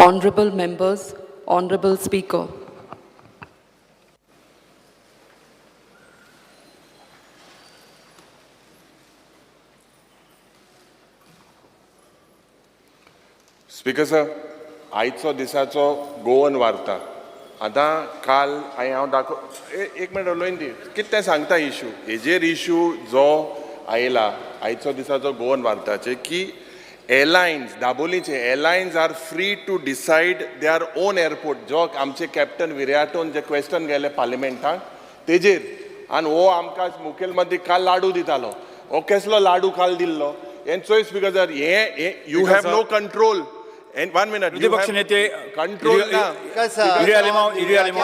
Honorable members, Honorable Speaker. Speaker sir, आयचो दिसाचो Goan वार्ता. आतां काल हांव एक मिनट उलोवन दी कितें तें सांगता इशू हेजेर इशू जो आयला आयचो दिसाचो गोवन वार्ताचे की एअरलायन्स दाबोलीचे airlines are free to decide their own airport जो आमचे कॅप्टन विराटोन जे क्वेश्चन गेले पार्लिमेंटाक तेजेर आनी हो आमकां मुखेलमंत्री काल लाडू दितालो हो कसलो लाडू काल दिल्लो हें चोय स्पीकर सर हे you have no control. And 1 minute. विरोधी नेते कंट्रोल ना.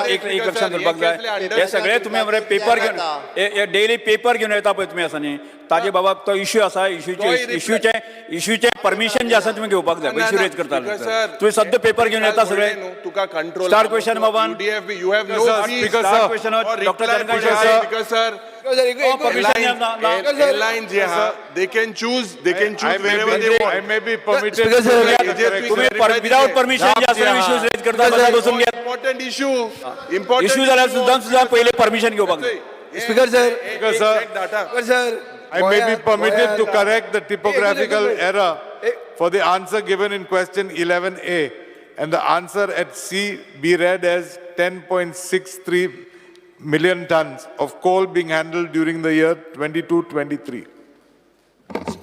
एक लक्षात दवरपाक जाय हे सगळे तुम्ही मरे पेपर घेवन डेली पेपर घेवन येता पळय तुम्ही आसा न्ही ताजे बाबा तो इश्यू आसा इश्यूचे परमिशन जे आसा तुम्ही घेवपाक जाय इश्यू रेज करता तुम्ही सद्या पेपर घेवन येता सगळे तुका कंट्रोल स्टार क्वेश्चन बाबा you have no speaker question doctor speaker sir airlines जे हा they can choose wherever they want. I may be permitted without permission जे आसा इश्यूज रेज करता बसून घ्या important issue इश्यू जाल्यार सुद्धा पहिले परमिशन घेवपाक जाय. Speaker sir, I may be permitted to correct the typographical error for the answer given in question 11A and the answer at C be read as 10.63 million tons of coal being handled during the year 22-23.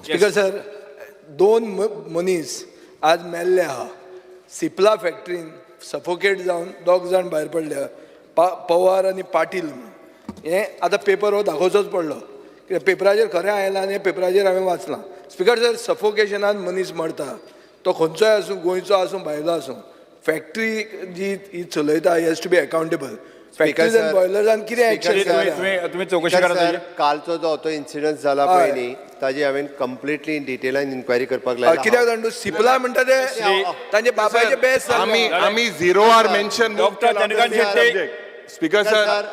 Speaker sir, दोन मनीस आज मेल्ले आहा Cipla फॅक्टरीन suffocate जावन दोग जाण भायर पडले पवार आनी पाटील हे आतां पेपर हो दाखोवचोच पडलो कित्याक पेपराचेर खरें आयलां आनी पेपराचेर हांवें वाचलां. स्पीकर सर सफोकेशनान मनीस मरता तो खंयचोय आसूं गोंयचो आसूं भायलो आसूं फॅक्टरी जी ही चलयता has to be accountable. Factories आनी बॉयलर्सान कितें एक्शन तुम्ही चौकशी करा. कालचो जो तो इन्सिडंट जाला पळय न्ही ताजी हांवें कंप्लिटली डिटेलान इन्क्वायरी करपाक लायला. कित्याक जाणा सिप्ला म्हणटा ते तांचे बापायचे बेस्ट आम्ही zero are mention doctor Chandrakant Shetty speaker sir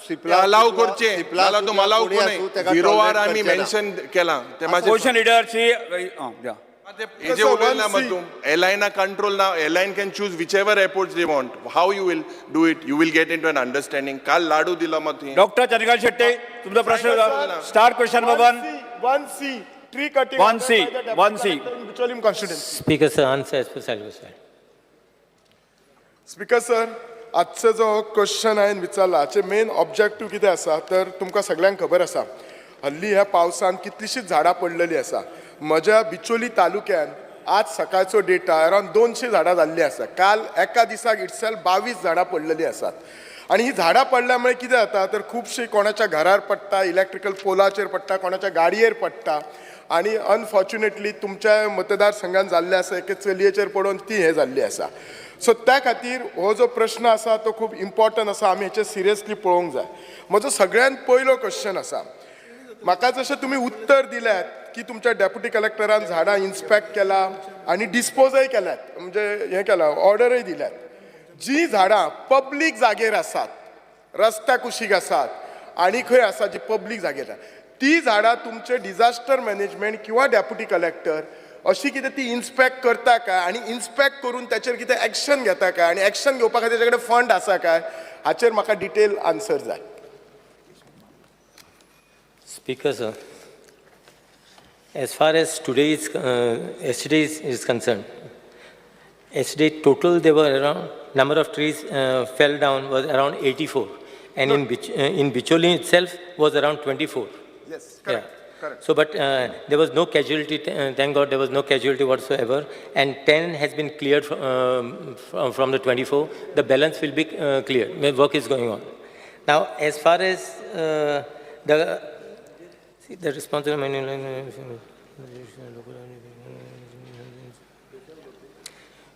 Cipla allow करचे नाला तो मला झिरो आर आम्ही मेन्शन केला ते माझे पोझिशन लीडरची हेजे उलयना मग तूं एअरलायना कंट्रोल ना airline can choose which ever airports they want how you will do it you will get into an understanding. काल लाडू दिला मग डॉक्टर चंद्रकांत शेट्टी तुमचा प्रश्न स्टार क्वेश्चन बाबा 1C tree cutting 1C Bicholim constituency. Speaker sir, answer as per syllabus. Speaker sir आजचो जो question हांवें विचारला हाचे मेन ऑब्जेक्टीव कितें आसा तर तुमकां सगळ्यांक खबर आसा हल्ली ह्या पावसान कितलीशींच झाडां पडलेलीं आसा. म्हज्या बिचोली तालुक्यान आज सकाळचो डेटा अरावंड 200 झाडां जाल्लीं आसा. काल एका दिसाक इटसेल्फ 22 झाडां पडलेलीं आसात आनी ही झाडां पडल्या मुळे कितें जाता तर खुबशीं कोणाच्या घरार पडटा इलेक्ट्रिकल पोलाचेर पडटा कोणाच्या गाडयेर पडटा आनी अनफॉर्च्युनेटली तुमच्या मतदारसंघान जाल्लें आसा एके चलयेचेर पडून ती हें जाल्ली आसा. सो त्या खातीर हो जो प्रश्न आसा तो खूब इम्पॉर्टंट आसा आमी हेचेर सिरियसली पळोवंक जाय. म्हजो सगळ्यांत पयलो क्वेश्चन आसा म्हाका जशें तुमी उत्तर दिल्यात की तुमच्या डेप्युटी कलेक्टरान झाडां इन्स्पेक्ट केला आनी डिस्पोजय केल्यात म्हणजे हें केलां ऑर्डरय दिल्यात. जी झाडां पब्लीक जागेर आसात रस्त्या कुशीक आसात आनी खंय आसा जी पब्लीक जागेर ती झाडां तुमचे डिझास्टर मॅनेजमेंट किंवा डेप्युटी कलेक्टर अशी कितें ती इन्स्पेक्ट करता काय आनी इन्स्पेक्ट करून त्याचेर कितें एक्शन घेता काय आनी एक्शन घेवपा खातीर ताचे कडेन फंड आसा काय हाचेर म्हाका डिटेल आन्सर जाय. Speaker sir, as far as yesterday is concerned, yesterday total there were around number of trees fell down was around 84, and in Bicholi itself was around 24. Yes, correct. Yeah. Correct. So, but there was no casualty. Thank God there was no casualty whatsoever, and 10 has been cleared from the 24. The balance will be cleared. The work is going on. Now, as far as the responsible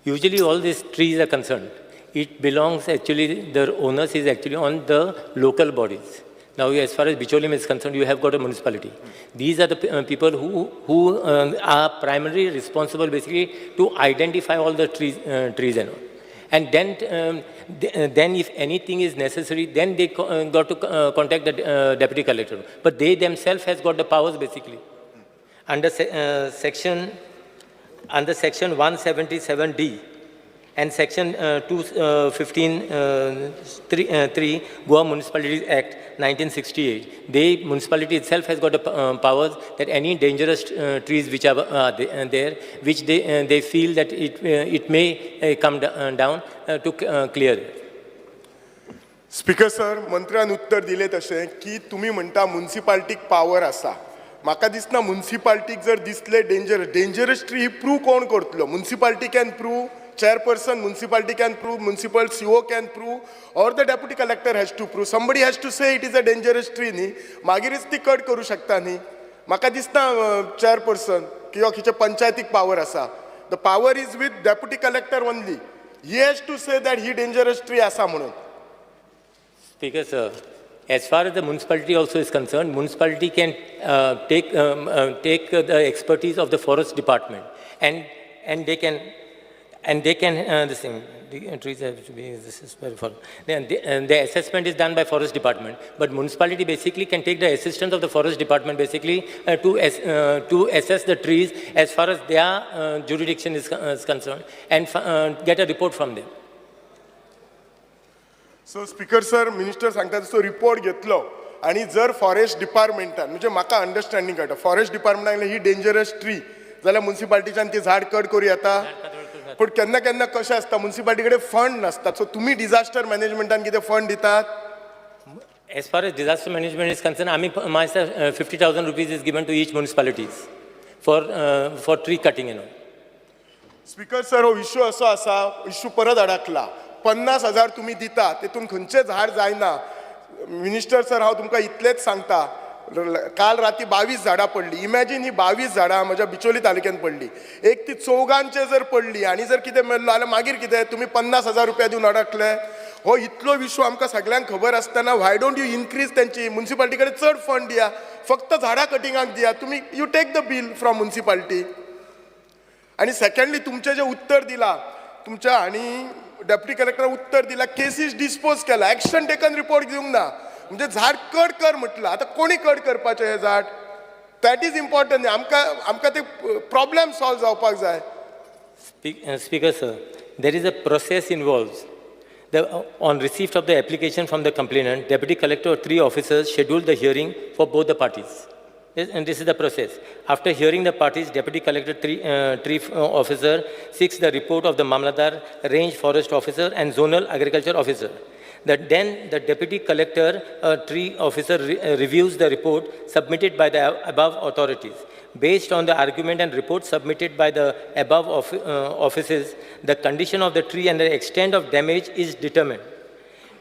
usually all these trees are concerned. It belongs actually, the owners is actually on the local bodies. Now, as far as Bicholim is concerned, you have got a municipality. These are the people who are primarily responsible basically to identify all the trees and all. And then if anything is necessary, then they got to contact the deputy collector. But they themselves has got the powers basically. Under section 177D and Section 215(3) Goa Municipalities Act 1968. The municipality itself has got powers that any dangerous trees which are there, which they feel that it may come down to clear it. Speaker sir, मंत्र्यान उत्तर दिले तशें की तुम्ही म्हणटा म्युनिसिपाल्टीक power आसा. म्हाका दिसना म्युनिसिपाल्टीक जर दिसले डेंजरस ट्री प्रूव कोण करतलो? Municipality can prove, chairperson municipality can prove, municipal CO can prove, or the deputy collector has to prove. Somebody has to say it is a dangerous tree न्ही, मागीरच ती cut करू शकता न्ही. म्हाका दिसता chairperson किंवा खंयच्या पंचायतीक पावर आसा. The power is with deputy collector only. He has to say that he dangerous tree आसा म्हणून. Speaker, sir, as far as the municipality also is concerned, municipality can take the expertise of the forest department, and they can this thing. The trees have to be. This is very far. The assessment is done by forest department, but municipality basically can take the assistance of the forest department basically to assess the trees as far as their jurisdiction is concerned, and get a report from them. So speaker sir, minister सांगता तसो report घेतलो आणि जर forest डिपार्टमेंटान, म्हणजे म्हाका understanding कळटा, forest डिपार्टमेंटान ही dangerous tree जाल्यार म्युनिसिपाल्टीच्यान ती झाड कट करूं येता. पण केन्ना केन्ना कशें आसता, म्युनिसिपाल्टी कडेन फंड नासतात. सो तुमी डिझास्टर मॅनेजमेंटान कितें फंड दितात? As far as disaster management is concerned, myself 50,000 rupees is given to each municipalities for tree cutting and all. Speaker sir, हो इश्यू असो आसा, इश्यू परत अडकला. 50,000 तुम्ही दिता, तेतून खंयचें झाड जायना. मिनिस्टर सर, हांव तुमकां इतलेंच सांगता, काल राती 22 झाडां पडली. इमॅजिन ही 22 झाडां म्हज्या बिचोली तालुक्यात पडली. एक ती चौगांचे जर पडली आनी जर कितें मेळ्ळो जाल्यार मागीर कितें? तुमी 50,000 रुपया दिवन अडकले. हो इतलो इश्यू आमकां सगळ्यांक खबर आसतना व्हाय डोंट यू इन्क्रीज तेंची म्युनिसिपाल्टी कडेन चड फंड दिया, फक्त झाडां कटिंगाक दिया. तुम्ही you take the bill from municipality. आणि सेकंडली तुमचें जें उत्तर दिला, तुमच्या आणि डेप्युटी कलेक्टर उत्तर दिला, केसीस डिस्पोज केला, ॲक्शन टेकन रिपोर्ट दिवंक ना. म्हणजे झाड कट कर म्हटलं, आता कोणी कट करपाचें हें झाड? That is important. आमकां ते प्रॉब्लेम सॉल्व जावपाक जाय. Speaker, sir, there is a process involved. On receipt of the application from the complainant, Deputy Collector or 3 officers scheduled the hearing for both the parties. And this is the process. After hearing the parties, Deputy Collector, tree officer seeks the report of the Mamladar, Range Forest Officer and Zonal Agriculture Officer. Then the Deputy Collector, tree officer reviews the report submitted by the above authorities. Based on the argument and report submitted by the above offices, the condition of the tree and the extent of damage is determined.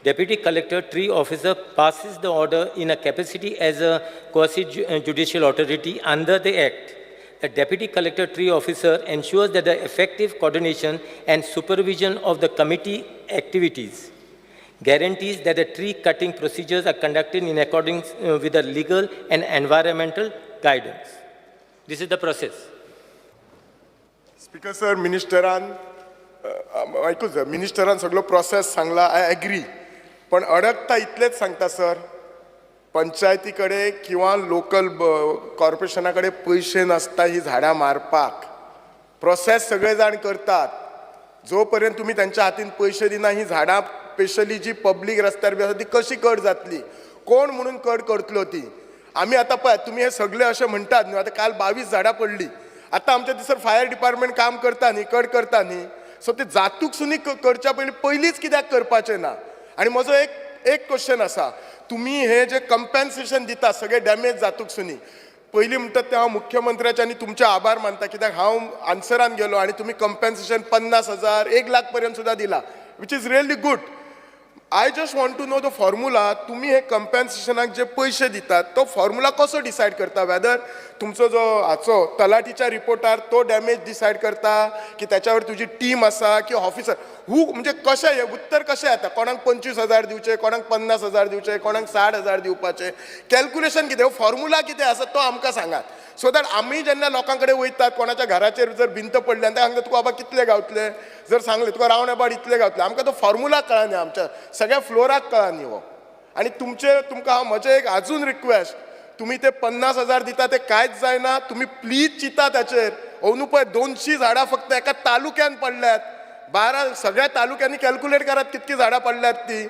Deputy Collector, tree officer passes the order in a capacity as a quasi-judicial authority under the Act. The Deputy Collector, tree officer ensures that the effective coordination and supervision of the committee activities guarantees that the tree cutting procedures are conducted in accordance with the legal and environmental guidance. This is the process. Speaker sir, मिनिस्टरान सगळो process सांगला, I agree. पण अडकता इतलेच सांगता sir, पंचायती कडे किंवा local कॉर्पोरेशना कडे पयशे नासता ही झाडां मारपाक. प्रोसेस सगळे जाण करतात. जोपर्यंत तुम्ही त्यांच्या हातीन पयशे दिना, ही झाडां स्पेशली जी पब्लीक रस्त्यार बी आसा ती कशी कट जातली? कोण म्हणून कट करतलो ती? आमी आतां पळय, तुमी हे सगळे अशें म्हणटात न्हू, आतां काल 22 झाडां पडली. आतां आमच्या दिसर फायर डिपार्टमेंट काम करता न्ही, कट करता न्ही. सो ते जातूक सुनी करच्या पयलींच कित्याक करपाचें ना? आनी म्हजो एक क्वेश्चन आसा, तुम्ही हे जे कंपेन्सेशन दिता सगळे डॅमेज जातूक सुनी, पयलीं म्हणटात ते हांव मुख्यमंत्र्याचे आनी तुमचे आभार मानता, कित्याक हांव आन्सरान गेलो आनी तुमी कंपेन्सेशन 50,000, 1 लाख पर्यंत सुद्धा दिला, which is really good. I just want to know the formula. तुम्ही हे कंपेन्सेशनाक जे पयशे दितात तो फॉर्म्युला कसो डिसायड करता? वेदर तुमचो जो हाचो तलाटीच्या रिपोर्टार तो डॅमेज डिसायड करता, की त्याच्यावर तुजी टीम आसा, की ऑफिसर म्हणजे कशें हे उत्तर कशें येता? कोणाक 25,000 दिवचे, कोणाक 50,000 दिवचे, कोणाक 60,000 दिवपाचे? कॅल्क्युलेशन कितें? फॉर्म्युला कितें आसा तो आमकां सांगात. सो दॅट आमी जेन्ना लोकां कडेन वयतात, कोणाच्या घराचेर जर भिंत पडली आनी सांगता तुका बाबा कितले गावतले, जर सांगले तुका रावंड अबाउट इतले गावतले, आमकां तो फॉर्म्युला कळना न्ही, आमच्या सगळ्या फ्लोराक कळना न्ही हो. आनी तुमकां हांव म्हजें एक आजून रिक्वेस्ट, तुम्ही ते 50,000 दिता ते कांयच जायना. तुम्ही प्लीज चिता त्याचेर. अंदू पळय 200 झाडां फक्त एका तालुक्यान पडल्यात. 12 सगळ्या तालुक्यांनी कॅल्क्युलेट करात कितकी झाडां पडल्यात ती.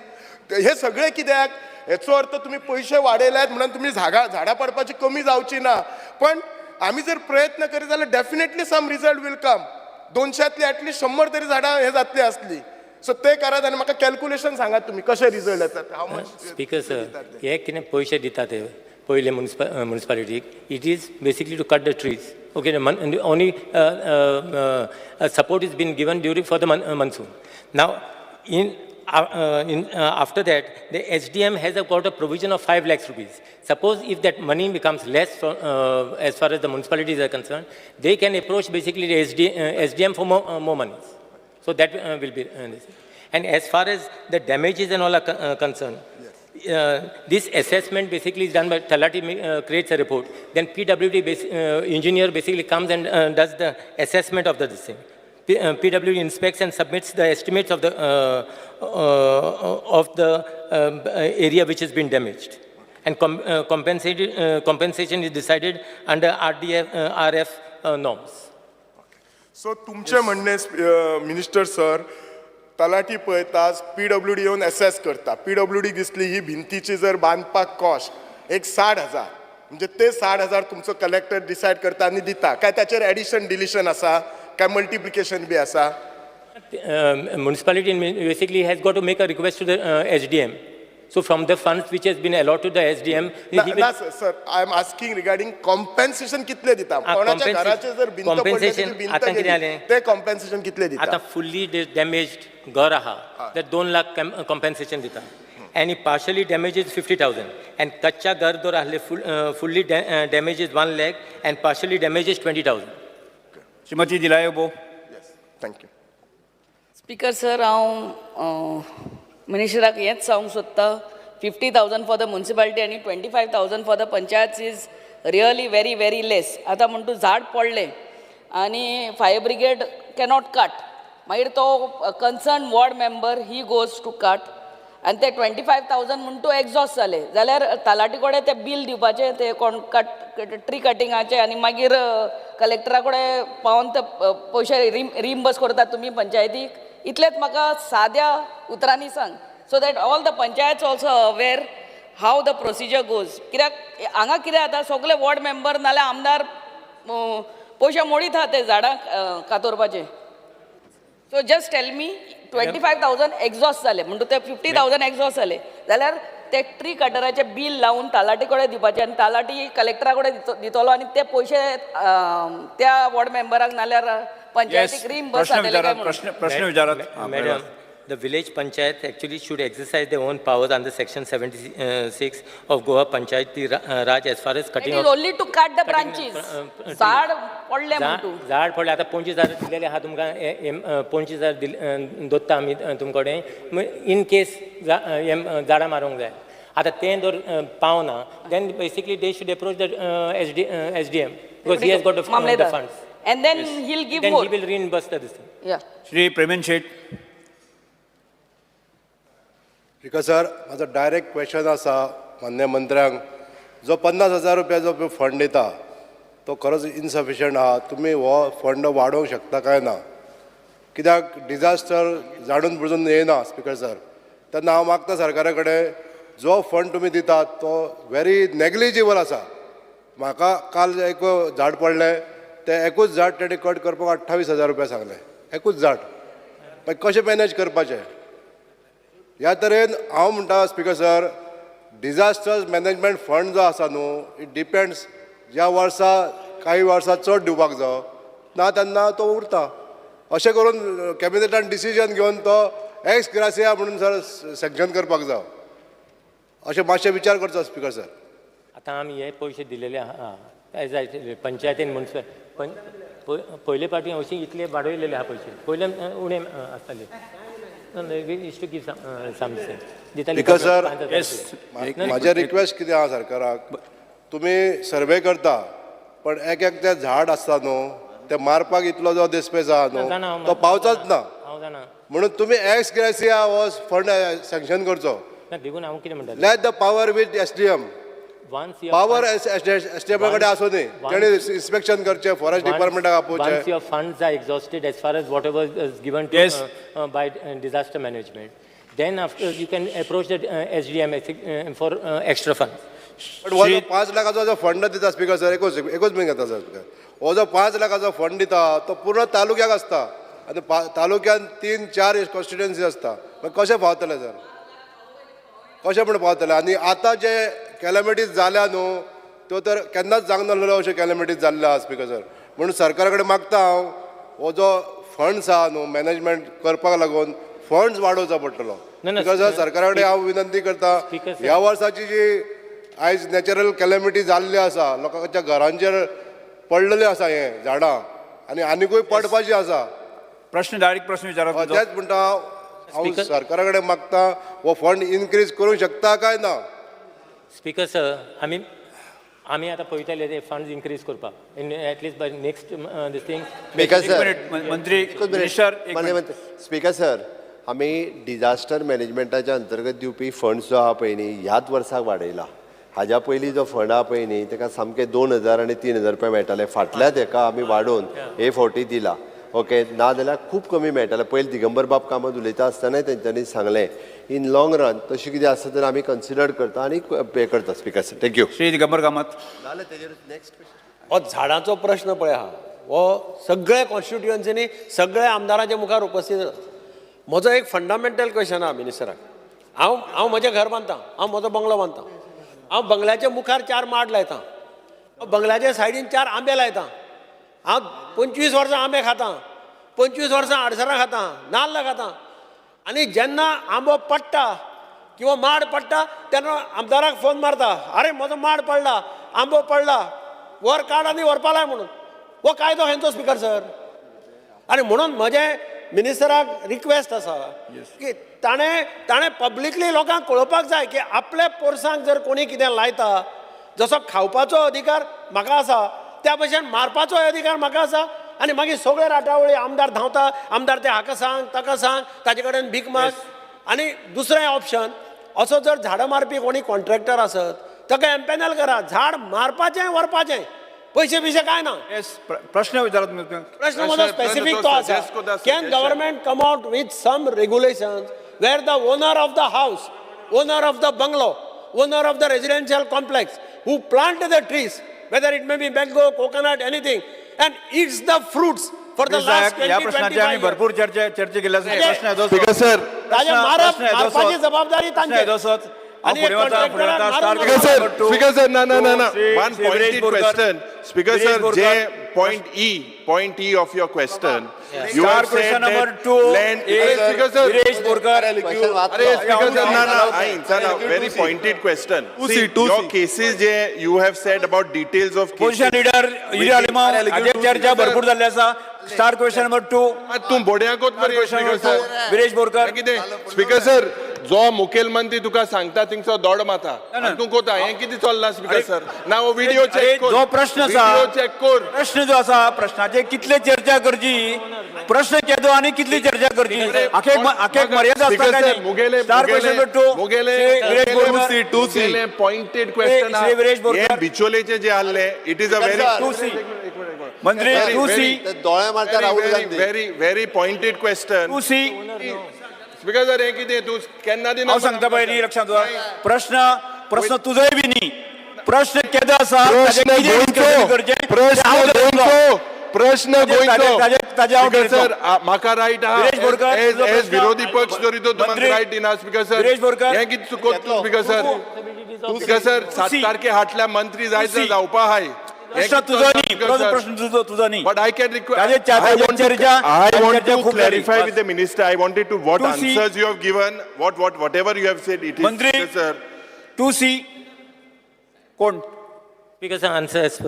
हे सगळे कित्याक? हेचो अर्थ तुम्ही पैसे वाडयल्यात म्हणून तुम्ही झाडां पडपाची कमी जावची ना. पण आम्ही जर प्रयत्न करीत जाल्यार definitely some result will come. 200तली ॲटलिस्ट 100 तरी झाडां हे जातली असली. सो ते करात आनी म्हाका कॅल्क्युलेशन सांगात तुम्ही कसे रिजल्ट येतात. हाव मच स्पीकर सर, हे कितें पयशे दितात ते पयले म्युनिसिपालिटीक, it is basically to cut the trees. Okay, only support is been given during for the monsoon. Now, after that, the SDM has got a provision of 5 lakhs rupees. Suppose if that money becomes less as far as the municipalities are concerned, they can approach basically the SDM for more money. So that will be and as far as the damages and all are concerned, this assessment basically is done by Talati, creates a report. Then PWD engineer basically comes and does the assessment of the thing. PWD inspects and submits the estimates of the area which has been damaged. And compensation is decided under RF norms. So तुमचे म्हणणे minister sir, तलाठी पळयताच PWD येवन essays करता. PWD दिसली ही भिंतीची जर बांदपाक cost एक 60,000, म्हणजे ते 60,000 तुमचो कलेक्टर डिसायड करता आनी दिता काय त्याचेर एडिशन डिलिशन आसा काय मल्टिप्लिकेशन बी आसा? Municipality basically has got to make a request to the SDM. So from the funds which has been allotted to the SDM, ना sir, I am asking regarding compensation कितले दिता? कोणाच्या घराचे जर भिंत पडली compensation भिंत आता कितें गेली, जालें? ते कॉम्पेन्सेशन कितले दिता? आता fully damaged घर आहा तर 2 लाख compensation दिता. And partially damaged is 50,000. And कच्चा घर जर आसले fully damaged is 1 lakh and partially damaged is 20,000. Shrimati दिलायबो. थँक्यू. स्पीकर सर, हांव मिनिस्टराक हेंच सांगूंक सोदता, 50,000 फॉर द म्युनिसिपालिटी आनी 25,000 for the panchayat is really very very less. आतां म्हणटा झाड पडलें आनी फायर ब्रिगेड कॅनॉट कट, मागीर तो concern ward member he goes to cut आनी ते 25,000 म्हणटा एग्जॉस्ट जाले जाल्यार तलाटी कडेन ते बील दिवपाचें, ते कोण ट्री कटिंगाचें, आनी मागीर कलेक्टरा कडेन पावोन ते पयशे रिम्बर्स करतात तुमी पंचायतीक. इतलेंच म्हाका साद्या उतरांनी सांग, so that all the panchayats also aware how the procedure goes. कित्याक हांगा कितें जाता, सगळे वॉर्ड मेंबर नाल्यार आमदार पयशे मोडीत आहा ते झाडां कातोरपाचे. So just tell me, 25,000 exhaust जाले म्हणटा ते 50,000 एग्जॉस्ट जाले जाल्यार ते ट्री कटराचे बील लावून तलाटी कडेन दिवपाचें आनी तलाटी कलेक्टरा कडेन दितलो आनी ते पयशे त्या वॉर्ड मेंबराक नाल्यार पंचायतीक रिम्बर्स जातले काय म्हणून. प्रश्न विचारात. Madam, the village panchayat actually should exercise their own powers under section 76 of Goa Panchayati Raj as far as It cutting is of only to cut the branches. झाड पडले म्हणटू. झाड पडले. आता 25,000 दिलेले आहा तुमकां, 25,000 दोत्ता आमी तुमचे कडेन इन केस झाडां मारूंक जाय. आता तें जर पावना, then basically they should approach the SDM because he has got the funds. And then he'll give Then more. he will reimburse the this thing. Yeah. Shri Premen Sheth. Speaker sir, माझा डायरेक्ट क्वेश्चन आसा मान्य मंत्र्यांक. जो 50,000 रुपया जो फंड दिता तो खरोच insufficient आहा. तुम्ही हो फंड वाडोवंक शकता काय ना? कित्याक डिजास्टर जाणून बुजून येना स्पीकर सर. तेन्ना हांव मागता सरकारा कडेन, जो फंड तुम्ही दितात तो व्हेरी नेग्लिजिबल आसा. म्हाका काल एक झाड पडलें, ते एकूच झाड तेणे कट करपाक 28,000 रुपया सांगले. एकूच झाड. मागीर कशें मॅनेज करपाचें? ह्या तरेन हांव म्हणटा speaker sir, disaster management fund जो आसा न्हू, इट डिपेंड्स. ज्या वर्सा काही वर्सां चड दिवपाक जाय ना तेन्ना तो उरता. अशें करून कॅबिनेटान डिसिजन घेवन तो एक्स ग्रासिया म्हणून सर सँक्शन करपाक जाय. अशें मातशें विचार करचो स्पीकर सर. आता आमी हे पयशे दिलेले आहा काय जाय पंचायतीन म्युनिसिपल पयले फावटी अशी इतले वाडयलेले आहा पयशे. पयले उणे आसताले. स्पीकर सर, म्हाजें रिक्वेस्ट कितें आहा सरकाराक, तुमी सर्वे करता पण एक तें झाड आसता न्हू, ते मारपाक इतलो जो डिस्पेस आहा न्हू तो पावचोच ना. म्हणून तुमी एक्स ग्रेसिया हो फंड सँक्शन करचो. देखून हांव कितें म्हणटा, let the power with SDM. once your power funds- stable कडेन आसूं दी तेणे इन्स्पेक्शन करचें forest डिपार्टमेंटाक आपोवचें once your funds are exhausted as far as whatever is given to, Yes. by disaster management, then after you can approach the SDM for extra funds. पण हो जो 5 लाखाचो जो fund दिता speaker sir एकूच minute घेता sir speaker हो जो 5 लाखाचो fund दिता तो पूर्ण तालुक्याक आसता आनी तालुक्यान 3-4 कॉन्स्टिट्युएन्सी आसता मागीर कशें पावतले सर कशें म्हण पावतले आनी आतां जे कॅलॅमिटीज जाल्या न्हू त्यो तर केन्नाच जावंक नासल्यो अश्यो कॅलॅमिटीज जाल्ल्या स्पीकर सर म्हणून सरकारा कडेन मागता हांव हो जो फंड्स आहा न्हू मॅनेजमेंट करपाक लागून फंड्स वाडोवचो पडटलो ना, स्पीकर सर सरकारा कडेन हांव विनंती करता स्पीकर सर. ह्या वर्साची जी आयज नॅचरल कॅलॅमिटी जाल्ली आसा लोकांच्या घरांचेर पडलेली आसा हे झाडां आनी आनिकूय पडपाची आसा प्रश्न डायरेक्ट प्रश्न विचारा तुमचो. तेच म्हणटा हांव Speaker. सरकारा कडेन मागता हो फंड इनक्रीज करूंक शकता काय ना Speaker sir, आमी आतां पळयताले ते फंड्स इनक्रीज करपाक in at least by next this thing. Speaker एक सर मिनिट मंत्री एकूच मिनिट. मिनिस्टर एक माननीय मिनिट. मंत्री स्पीकर सर आमी डिजास्टर मॅनेजमेंटाच्या अंतर्गत दिवपी फंड्स जो आहा पळय न्ही ह्याच वर्साक वाडयला हाज्या पयलीं जो फंड आहा पळय न्ही ताका सामके 2,000 आनी 3,000 रुपया मेळटाले फाटल्या तेका आमी वाडोवन हे फावटी दिला ओके नाजाल्यार खूब कमी मेळटाले पयलीं दिगंबर बाब कामत उलयता आसतनाय तेंच्यांनी सांगलें इन लॉंग रन तशें कितें आसा तर आमी कन्सिडर करता आनी पे करता speaker sir thank you Shri Digambar Kamat. हो झाडांचो प्रश्न पळय आहा हो सगळे कॉन्स्टिट्युएन्सीनी सगळे आमदारांच्या मुखार उपस्थित आसा. म्हजो एक फंडामेंटल क्वेश्चन आहा मिनिस्टराक हांव म्हजें घर बांदतां हांव म्हजो बंगलो बांदतां हांव बंगल्याच्या मुखार 4 माड लायतां बंगल्याच्या सायडीन 4 आंबे लायतां हांव 25 वर्सां आंबे खातां 25 वर्सां आडसरां खातां नाल्ल खातां आनी जेन्ना आंबो पडटा किंवा माड पडटा तेन्ना आमदाराक फोन मारता अरे म्हजो माड पडला आंबो पडला वर काड आनी व्हरपा लाय म्हणून हो कायदो खंयचो स्पीकर सर आनी म्हणून म्हजें मिनिस्टराक रिक्वेस्ट आसा की ताणें पब्लिकली लोकांक कळोवपाक जाय की आपल्या पोरसांक जर कोणी कितें लायता जसो खावपाचो अधिकार म्हाका आसा त्या भशेन मारपाचो अधिकार म्हाका आसा आनी मागीर सगळे राटावळी आमदार धांवता आमदार ते हाका सांग ताका सांग ताजे कडेन भीक माग आनी दुसरें ऑप्शन असो जर झाडां मारपी कोणी कॉन्ट्रॅक्टर आसत ताका एम्पॅनल करा झाड मारपाचें व्हरपाचें पयशे बिशे काय ना येस प्रश्न विचारा तुम्ही. प्रश्न म्हजो स्पेसिफीक तो आसा can government come out with some regulations where the owner of the house owner of the bungalow owner of the residential complex who plant the trees whether it may be mango, coconut, anything, and eats the fruits for the last 20, या प्रश्नाची आम्ही 25 years. भरपूर चर्चा केल्या प्रश्न आहे speaker sir ताजे मारपाची जबाबदारी तांची आणि एक contractor स्पीकर सर ना Shri- one Shri pointed Viresh Borkar. Question speaker Viresh sir Borkar. जे point E of your question you Star have said question number that 2 land is speaker sir Viresh Borkar. अरे स्पीकर सर ना very pointed question see your cases जे you have said about details of position cases leader हिरा अलिमा हाजेर चर्चा भरपूर जाल्ली आसा. स्टार क्वेश्चन नंबर 2 तूं बोड्याकूच मरे स्पीकर सर विरेश बोरकर. कितें स्पीकर सर जो मुखेलमंत्री तुका सांगता थिंगसो दोड माता आनी तूं कोता हें कितें चल्लां स्पीकर सर ना हो व्हिडिओ अरे, चेक कर जो प्रश्न आसा व्हिडिओ चेक कर प्रश्न जो आसा प्रश्नाचे कितले चर्चा करची प्रश्न केदो आनी कितली चर्चा करची आखेक मर्यादा आसता स्पीकर काय सर नाही? मुगेले स्टार क्वेश्चन नंबर 2 मुगेले विरेश बोरकर. मुगेले पॉइंटेड क्वेश्चन श्री विरेश बोरकर. हे बिचोलेचे जे आसले it is a very 2C मंत्री 2C दोळे मारता Rahul Gandhi very pointed question 2C speaker sir हे कितें तूं केन्ना दिना हांव सांगता पळय न्ही लक्षांत दवर प्रश्न तुजोय बी न्ही प्रश्न केदो आसा ताजें कितें discussion करचें तें हांव धरतलो. प्रश्न ताजे हांव स्पीकर धरतलो. सर म्हाका रायट आहा विरेश बोरकर, एज तुजो प्रश्न. विरोधी पक्ष जरी तो तुमकां मंत्री. रायट दिना स्पीकर सर विरेश बोरकर. हें कितें चुकोत तूं स्पीकर सर स्पीकर सर 7 तारखे हाटल्या मंत्री जायचं जावपा हाय प्रश्न तुजो न्ही प्रश्न तुजो न्ही But I can request. ताजेर चर्चा I want to खूब जाली. clarify with the minister. I wanted to what 2C. answers you have given. Whatever you have said, it is. मंत्री. Yes, sir. 2C कोण Because the answer is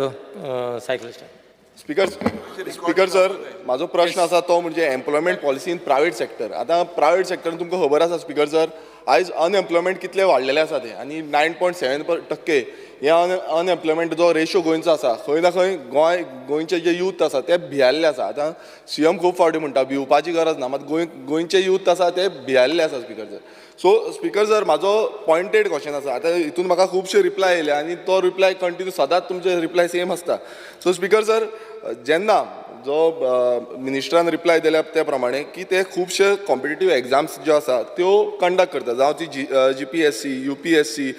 cyclist. Speaker sir माझो प्रश्न आसा तो म्हणजे employment policy in private sector आतां private सेक्टरान तुमकां खबर आसा स्पीकर सर आयज अनएम्प्लॉयमेंट कितले वाडलेले आसा ते आनी 9.7% हे अनएम्प्लॉयमेंट जो रेशो गोंयचो आसा खंय ना खंय गोंयचे जे यूथ आसा ते भियाल्ले आसा. आतां सीएम खूब फावटी म्हणटा भिवपाची गरज ना, मात गोंयचे यूथ आसा ते भियाल्ले आसा speaker sir. So speaker sir म्हाजो पॉयंटेड क्वेश्चन आसा. आतां हितून म्हाका खुबशे रिप्लाय येयले आनी तो रिप्लाय कंटिन्यू सदांच तुमचे रिप्लाय सेम आसता. सो स्पिकर सर जेन्ना जो मिनिस्टरान रिप्लाय दिल्या त्या प्रमाणे की ते खुबशे कॉम्पिटिटीव एग्जाम्स ज्यो आसा त्यो कंडक्ट करता, जावं ती GPSC, UPSC,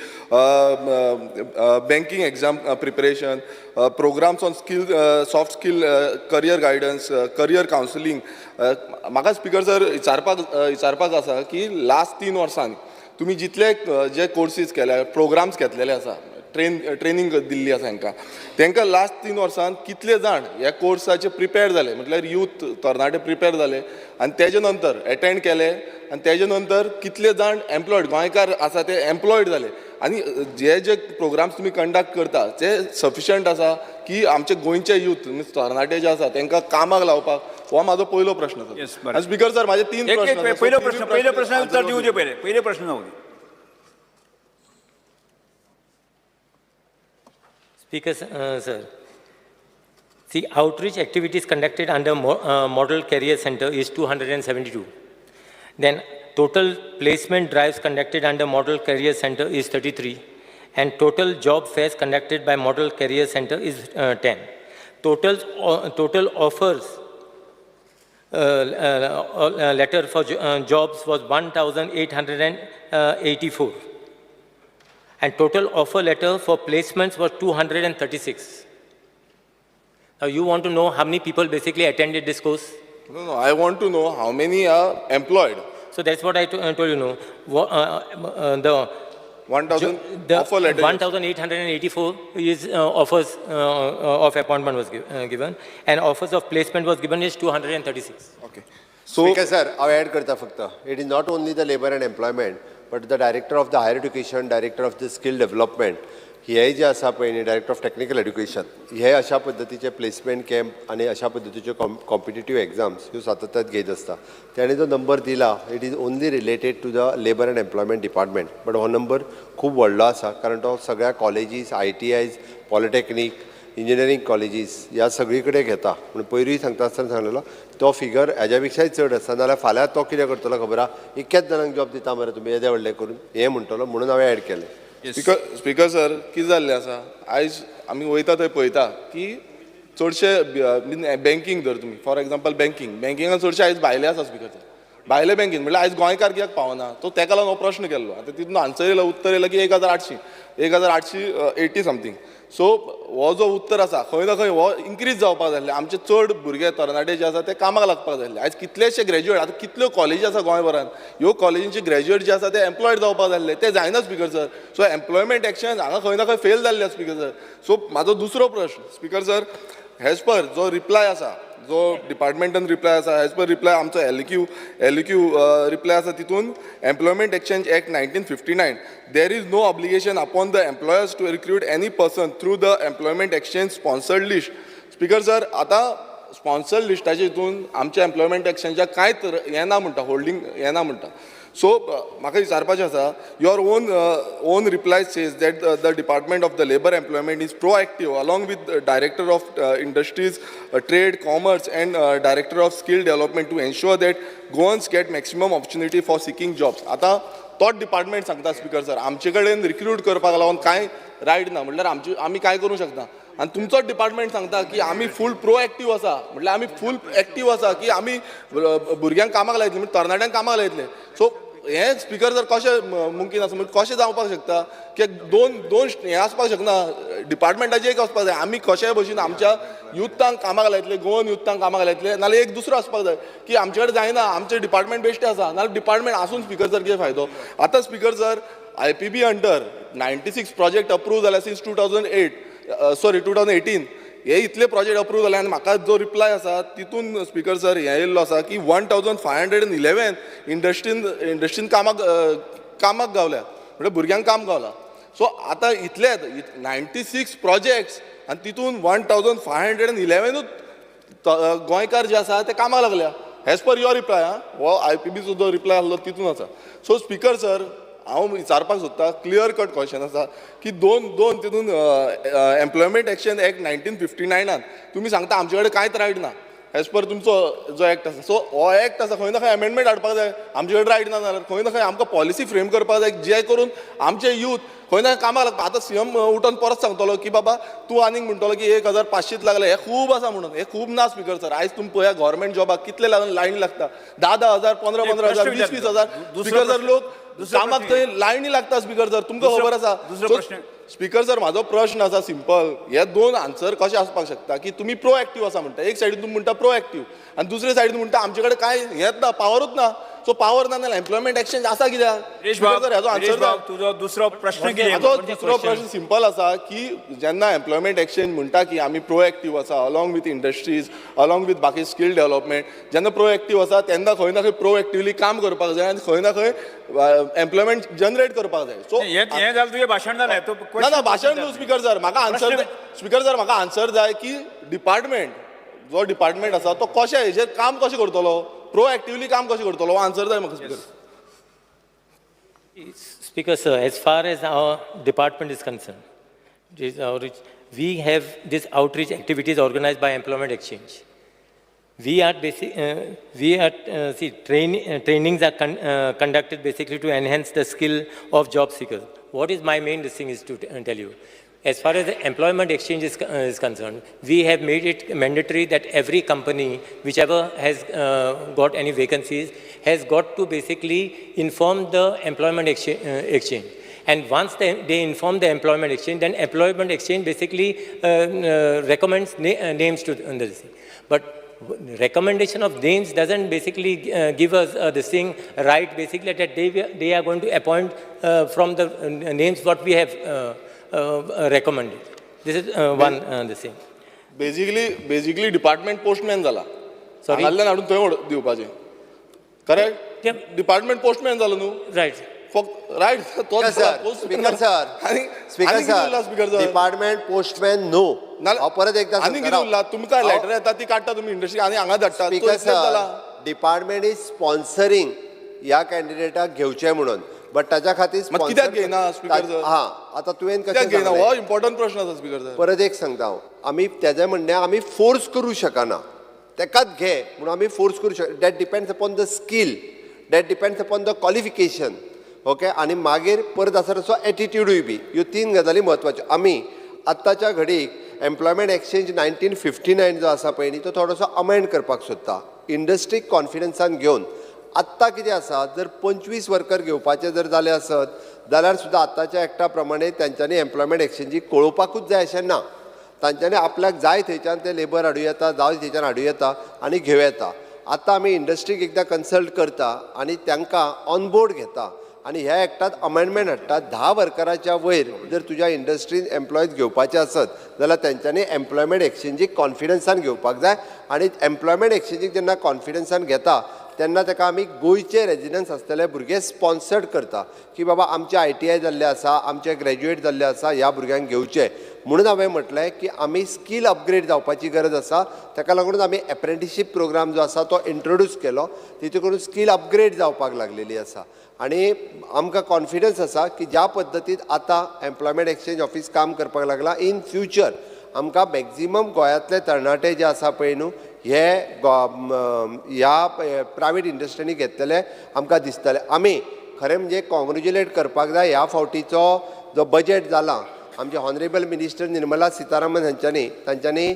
banking exam preparation, programmes on skill, soft skill, career guidance, career counselling. म्हाका स्पिकर सर विचारपाक आसा की लास्ट 3 वर्सांनी तुमी जितले जे कोर्सीस केल्या, प्रोग्राम्स घेतलेले आसा, ट्रेनिंग दिल्ली आसा तांकां लास्ट 3 वर्सांत कितले जाण ह्या कोर्साचे प्रिपेर जाले, म्हटल्यार यूथ तरणाटे प्रिपेर जाले आनी तेजे नंतर एटेंड केले आनी तेजे नंतर कितले जाण एम्प्लॉयड गोंयकार आसा ते एम्प्लॉयड जाले आनी जे प्रोग्राम्स तुमी कंडक्ट करता ते सफिशंट आसा की आमचे गोंयचे यूथ तरणाटे जे आसा तांकां कामाक लावपाक, हो म्हाजो पयलो प्रश्न आसा. स्पिकर सर म्हाजे 3 प्रश्न. पहिल्या प्रश्नाचं उत्तर दिऊ दे. पहिले प्रश्न जाऊ दे. Speaker, sir. See, outreach activities conducted under Model Career Center is 272. Then total placement drives conducted under Model Career Center is 33. And total job fairs conducted by Model Career Center is 10. Total offers letter for jobs was 1,884. And total offer letter for placements was 236. Now you want to know how many people basically attended this course? No, I want to know how many are employed. So that's what I told you. No, the 1,000 offer letter. 1,884 is offers of appointment was given, and offers of placement was given is 236. Okay. So, Speaker sir, I add karta fakta. It is not only the labor and employment, but the director of the higher education, director of the skill development, हे जे आसा पळय न्ही, director of technical education, हे अशा पद्दतीचे placement camp आणि अशा पद्दतीचे कॉम्पिटिटीव एग्जाम्स ह्यो सातत्यात घेत आसता. ताणें जो नंबर दिला it is only related to the labour and employment department, but हो नंबर खूब व्हडलो आसा कारण तो सगळ्या colleges, ITIs, polytechnic, engineering colleges ह्या सगळी कडेन घेता. म्हणून पयरूय सांगता आसतना सांगलेलो तो फिगर हेज्या पेक्षाय चड आसा. नाल्यार फाल्यां तो कितें करतलो खबर आहा, इतक्याच जाणांक जॉब दिता मरे तुमी येदे व्हडले करून हें म्हणटलो, म्हणून हांवें एड केलें. स्पिकर सर कितें जाल्लें आसा, आयज आमी वयता थंय पळयता की चडशे बँकींग धर तुमी, फॉर एग्जाम्पल बँकिंगान चडशे आयज भायले आसा स्पिकर सर. भायले बँकींग म्हणल्यार आयज गोंयकार कित्याक पावना, तो ताका लागून हो प्रश्न केल्लो. आतां तितून आन्सर येयलो, उत्तर येयलं की 1,880 समथींग. सो हो जो उत्तर आसा खंय ना खंय हो इन्क्रीज जावपाक जाय. आमचे चड भुरगे तरणाटे जे आसा ते कामाक लागपाक जाय. आयज कितलेशे ग्रॅज्युएट, आतां कितल्यो कॉलेजी आसा गोंयभरान, ह्यो कॉलेजींचे ग्रॅज्युएट जे आसा ते एम्प्लॉयड जावपाक जाय, ते जायना speaker sir. So employment action हांगा खंय ना खंय फेल जाल्ले स्पिकर सर. सो म्हाजो दुसरो प्रश्न स्पिकर सर, एज पर जो रिप्लाय आसा, जो डिपार्टमेंटान रिप्लाय आसा, एज पर रिप्लाय आमचो LEQ रिप्लाय आसा, तितून employment exchange act 1959 there is no obligation upon the employers to recruit any person through the employment exchange sponsored list. Speaker sir आतां sponsored लिस्टाचे हितून आमच्या एम्प्लॉयमेंट एक्सचेंजाक कांयच हें ना म्हणटा, होल्डिंग हें ना म्हणटा. सो म्हाका विचारपाचें आसा, your own reply says that the department of the labour employment is proactive along with director of industries, trade, commerce and director of skill development to ensure that Goans get maximum opportunity for seeking jobs. आतां तोच department सांगता speaker sir आमचे कडेन recruit करपाक लागून कांय right ना, म्हटल्यार आमी काय करूं शकता. आनी तुमचोच डिपार्टमेंट सांगता की आमी फूल प्रोएक्टिव्ह आसा, म्हटल्यार आमी फूल एक्टीव आसा की आमी भुरग्यांक कामाक लायतले, म्हणजे तरणाट्यांक कामाक लायतले. सो हें स्पिकर जर कशें मुमकीन आसा, म्हणजे कशें जावपाक शकता की दोन हें आसपाक शकना, डिपार्टमेंटाचें एक आसपाक जाय. आमी कशेय भशेन आमच्या युथांक कामाक लायतले, गोवन युथांक कामाक लायतले, नाल्यार एक दुसरो आसपाक जाय की आमचे कडेन जायना, आमचें डिपार्टमेंट बेश्टें आसा, नाल्यार डिपार्टमेंट आसून स्पिकर सर कितें फायदो. आतां speaker sir IPB under 96 project approve जाल्या सिन्स 2018 हे इतले प्रोजेक्ट अप्रूव जाले. आनी म्हाका जो रिप्लाय आसा तितून स्पिकर सर हें येयल्लो आसा की 1,511 इंडस्ट्रीन कामाक गावल्या, म्हणजे भुरग्यांक काम गावला. सो आतां इतलेच 96 प्रोजेक्ट्स आनी तितून 1,511 गोंयकार जे आसा ते कामाक लागल्या. एज पर युअर रिप्लाय हो IPBचो जो रिप्लाय आसलो तितून आसा. सो स्पीकर सर हांव विचारपाक सोदता क्लियर कट क्वेश्चन आसा की दोन तितून एम्प्लॉयमेंट एक्शन एक्ट 1959 तुमी सांगता आमचे कडेन कांयच रायट ना एज पर तुमचो जो एक्ट आसा. सो हो एक्ट आसा खंय ना खंय अमेंडमेंट हाडपाक जाय. आमचे कडेन रायट ना जाल्यार खंय ना खंय आमकां पॉलिसी फ्रेम करपाक जाय जे करून आमचे यूथ खंय ना कामाक लागता. आतां CM उठोन परत सांगतलो की बाबा तूं आनीक म्हणटलो की 1500 लागले हे खूब आसा म्हणून. हे खूब ना स्पीकर सर. आयज तुमी पळया गव्हर्मेंट जॉबाक कितले लायन लागता 10,000 15,000 20,000 स्पीकर सर लोक कामाक थंय लायनी लागता स्पीकर सर तुमकां खबर आसा. स्पीकर सर म्हाजो प्रश्न आसा सिंपल. हे दोन आन्सर कशें आसपाक शकता की तुमी प्रोएक्टीव आसा म्हणटा एक सायडीन तुमी म्हणटा प्रोएक्टीव आनी दुसरे सायडीन म्हणटा आमचे कडेन कांय हेच ना पावरूच ना. सो पावर ना जाल्यार एम्प्लॉयमेंट एक्सचेंज आसा कित्याक सर हेजो आन्सर तुझो दुसरो प्रश्न कितें? हाजो दुसरो प्रश्न सिंपल आसा की जेन्ना एम्प्लॉयमेंट एक्सचेंज म्हणटा की आमी प्रोएक्टीव आसा along with industries along with बाकी स्कील डेव्हलपमेंट जेन्ना प्रोएक्टीव आसा तेन्ना खंय ना खंय प्रोएक्टिवली काम करपाक जाय आनी खंय ना खंय एम्प्लॉयमेंट जनरेट करपाक जाय. सो हें जालें तुजें भाशण जालें. ना भाशण न्हू स्पीकर सर म्हाका आन्सर स्पीकर सर म्हाका आन्सर जाय की डिपार्टमेंट जो डिपार्टमेंट आसा तो कशें हेजेर काम कशें करतलो प्रोएक्टिवली काम कशें करतलो आन्सर जाय म्हाका speaker. Speaker, sir, as far as our department is concerned, this outreach, we have these outreach activities organized by Employment Exchange. We are trainings are conducted basically to enhance the skill of job seekers. What is my main thing is to tell you. As far as the employment exchange is concerned, we have made it mandatory that every company, whichever has got any vacancies, has got to basically inform the employment exchange. And once they inform the employment exchange, then employment exchange basically recommends names to this. But recommendation of names doesn't basically give us this thing right, basically that they are going to appoint from the names what we have recommended. This is one the thing. Basically department postman जाला. Sorry? हांगांतल्यान हाडून थंय दिवपाचें. Correct? Yeah. Department postman जालो न्हू. Right. फक्त right तोच speaker sir department postman नो परत एकदा आनी कितें उरला तुमकां लेटर येता ती काडटा तुमी इंडस्ट्री आनी हांगा धाडटा. Speaker sir department is sponsoring ह्या कॅन्डिडेटाक घेवचें म्हणून बट ताच्या खातीर कित्याक घेयना स्पीकर सर? हां आतां तुवें कित्याक घेयना हो इम्पॉर्टंट प्रश्न आसा स्पीकर सर. परत एक सांगता हांव आमी तेजें म्हणणें आमी फोर्स करूं शकना तेकाच घे म्हणून आमी फोर्स करूं शकना. That depends upon the skill that depends upon the qualification. Okay आणि मागीर परत आसा तसो एटिट्यूडूय बी ह्यो तीन गजाली म्हत्वाच्यो. आमी आत्ताच्या घडीक एम्प्लॉयमेंट एक्सचेंज 1959 जो आसा पळय न्ही तो थोडोसो अमेंड करपाक सोदता इंडस्ट्रीक कॉन्फिडन्सान घेवन. आत्तां कितें आसा जर 25 वर्कर घेवपाचे जर जाले आसत जाल्यार सुद्दां आत्ताच्या एक्टा प्रमाणे तांच्यांनी एम्प्लॉयमेंट एक्सचेंजीक कळोवपाकूच जाय अशें ना. तांच्यांनी आपल्याक जाय थंयच्यान ते लेबर हाडूं येता जाय थंयच्यान हाडूं येता आनी घेवं येता. आतां आमी इंडस्ट्रीक एकदां कन्सल्ट करता आनी तांकां ऑनबोर्ड घेता आणि ह्या एक्टात अमेंडमेंट हाडटा 10 वर्कराच्या वयर जर तुज्या इंडस्ट्रीन एम्प्लॉयज घेवपाचे आसत जाल्यार तेंच्यांनी एम्प्लॉयमेंट एक्सचेंजीक कॉन्फिडन्सान घेवपाक जाय. आणि एम्प्लॉयमेंट एक्सचेंजीक जेन्ना कॉन्फिडन्सान घेता तेन्ना ताका आमी गोंयचे रेजिडंट्स आसतले भुरगे स्पॉन्सर्ड करता की बाबा आमचे ITI जाल्ले आसा आमचे ग्रॅज्युएट जाल्ले आसा ह्या भुरग्यांक घेवचे. म्हणून हांवें म्हटलें की आमी स्कील अपग्रेड जावपाची गरज आसा. ताका लागून आमी एप्रेंटिसशीप प्रोग्राम जो आसा तो इंट्रोड्यूस केलो. तितून करून स्कील अपग्रेड जावपाक लागलेली आसा. आणि आमकां कॉन्फिडन्स आसा की ज्या पद्दतीन आतां एम्प्लॉयमेंट एक्सचेंज ऑफिस काम करपाक लागला इन फ्युचर आमकां मॅक्झिमम गोंयांतले तरणाटे जे आसा पळय न्हू हे ह्या प्रायवेट इंडस्ट्रीनी घेतलेले आमकां दिसतले. आमी खरें म्हणजे कॉंग्रेच्युलेट करपाक जाय ह्या फावटीचो जो बजेट जाला आमचे हॉनरेबल मिनिस्टर निर्मला सीतारामन तांच्यांनी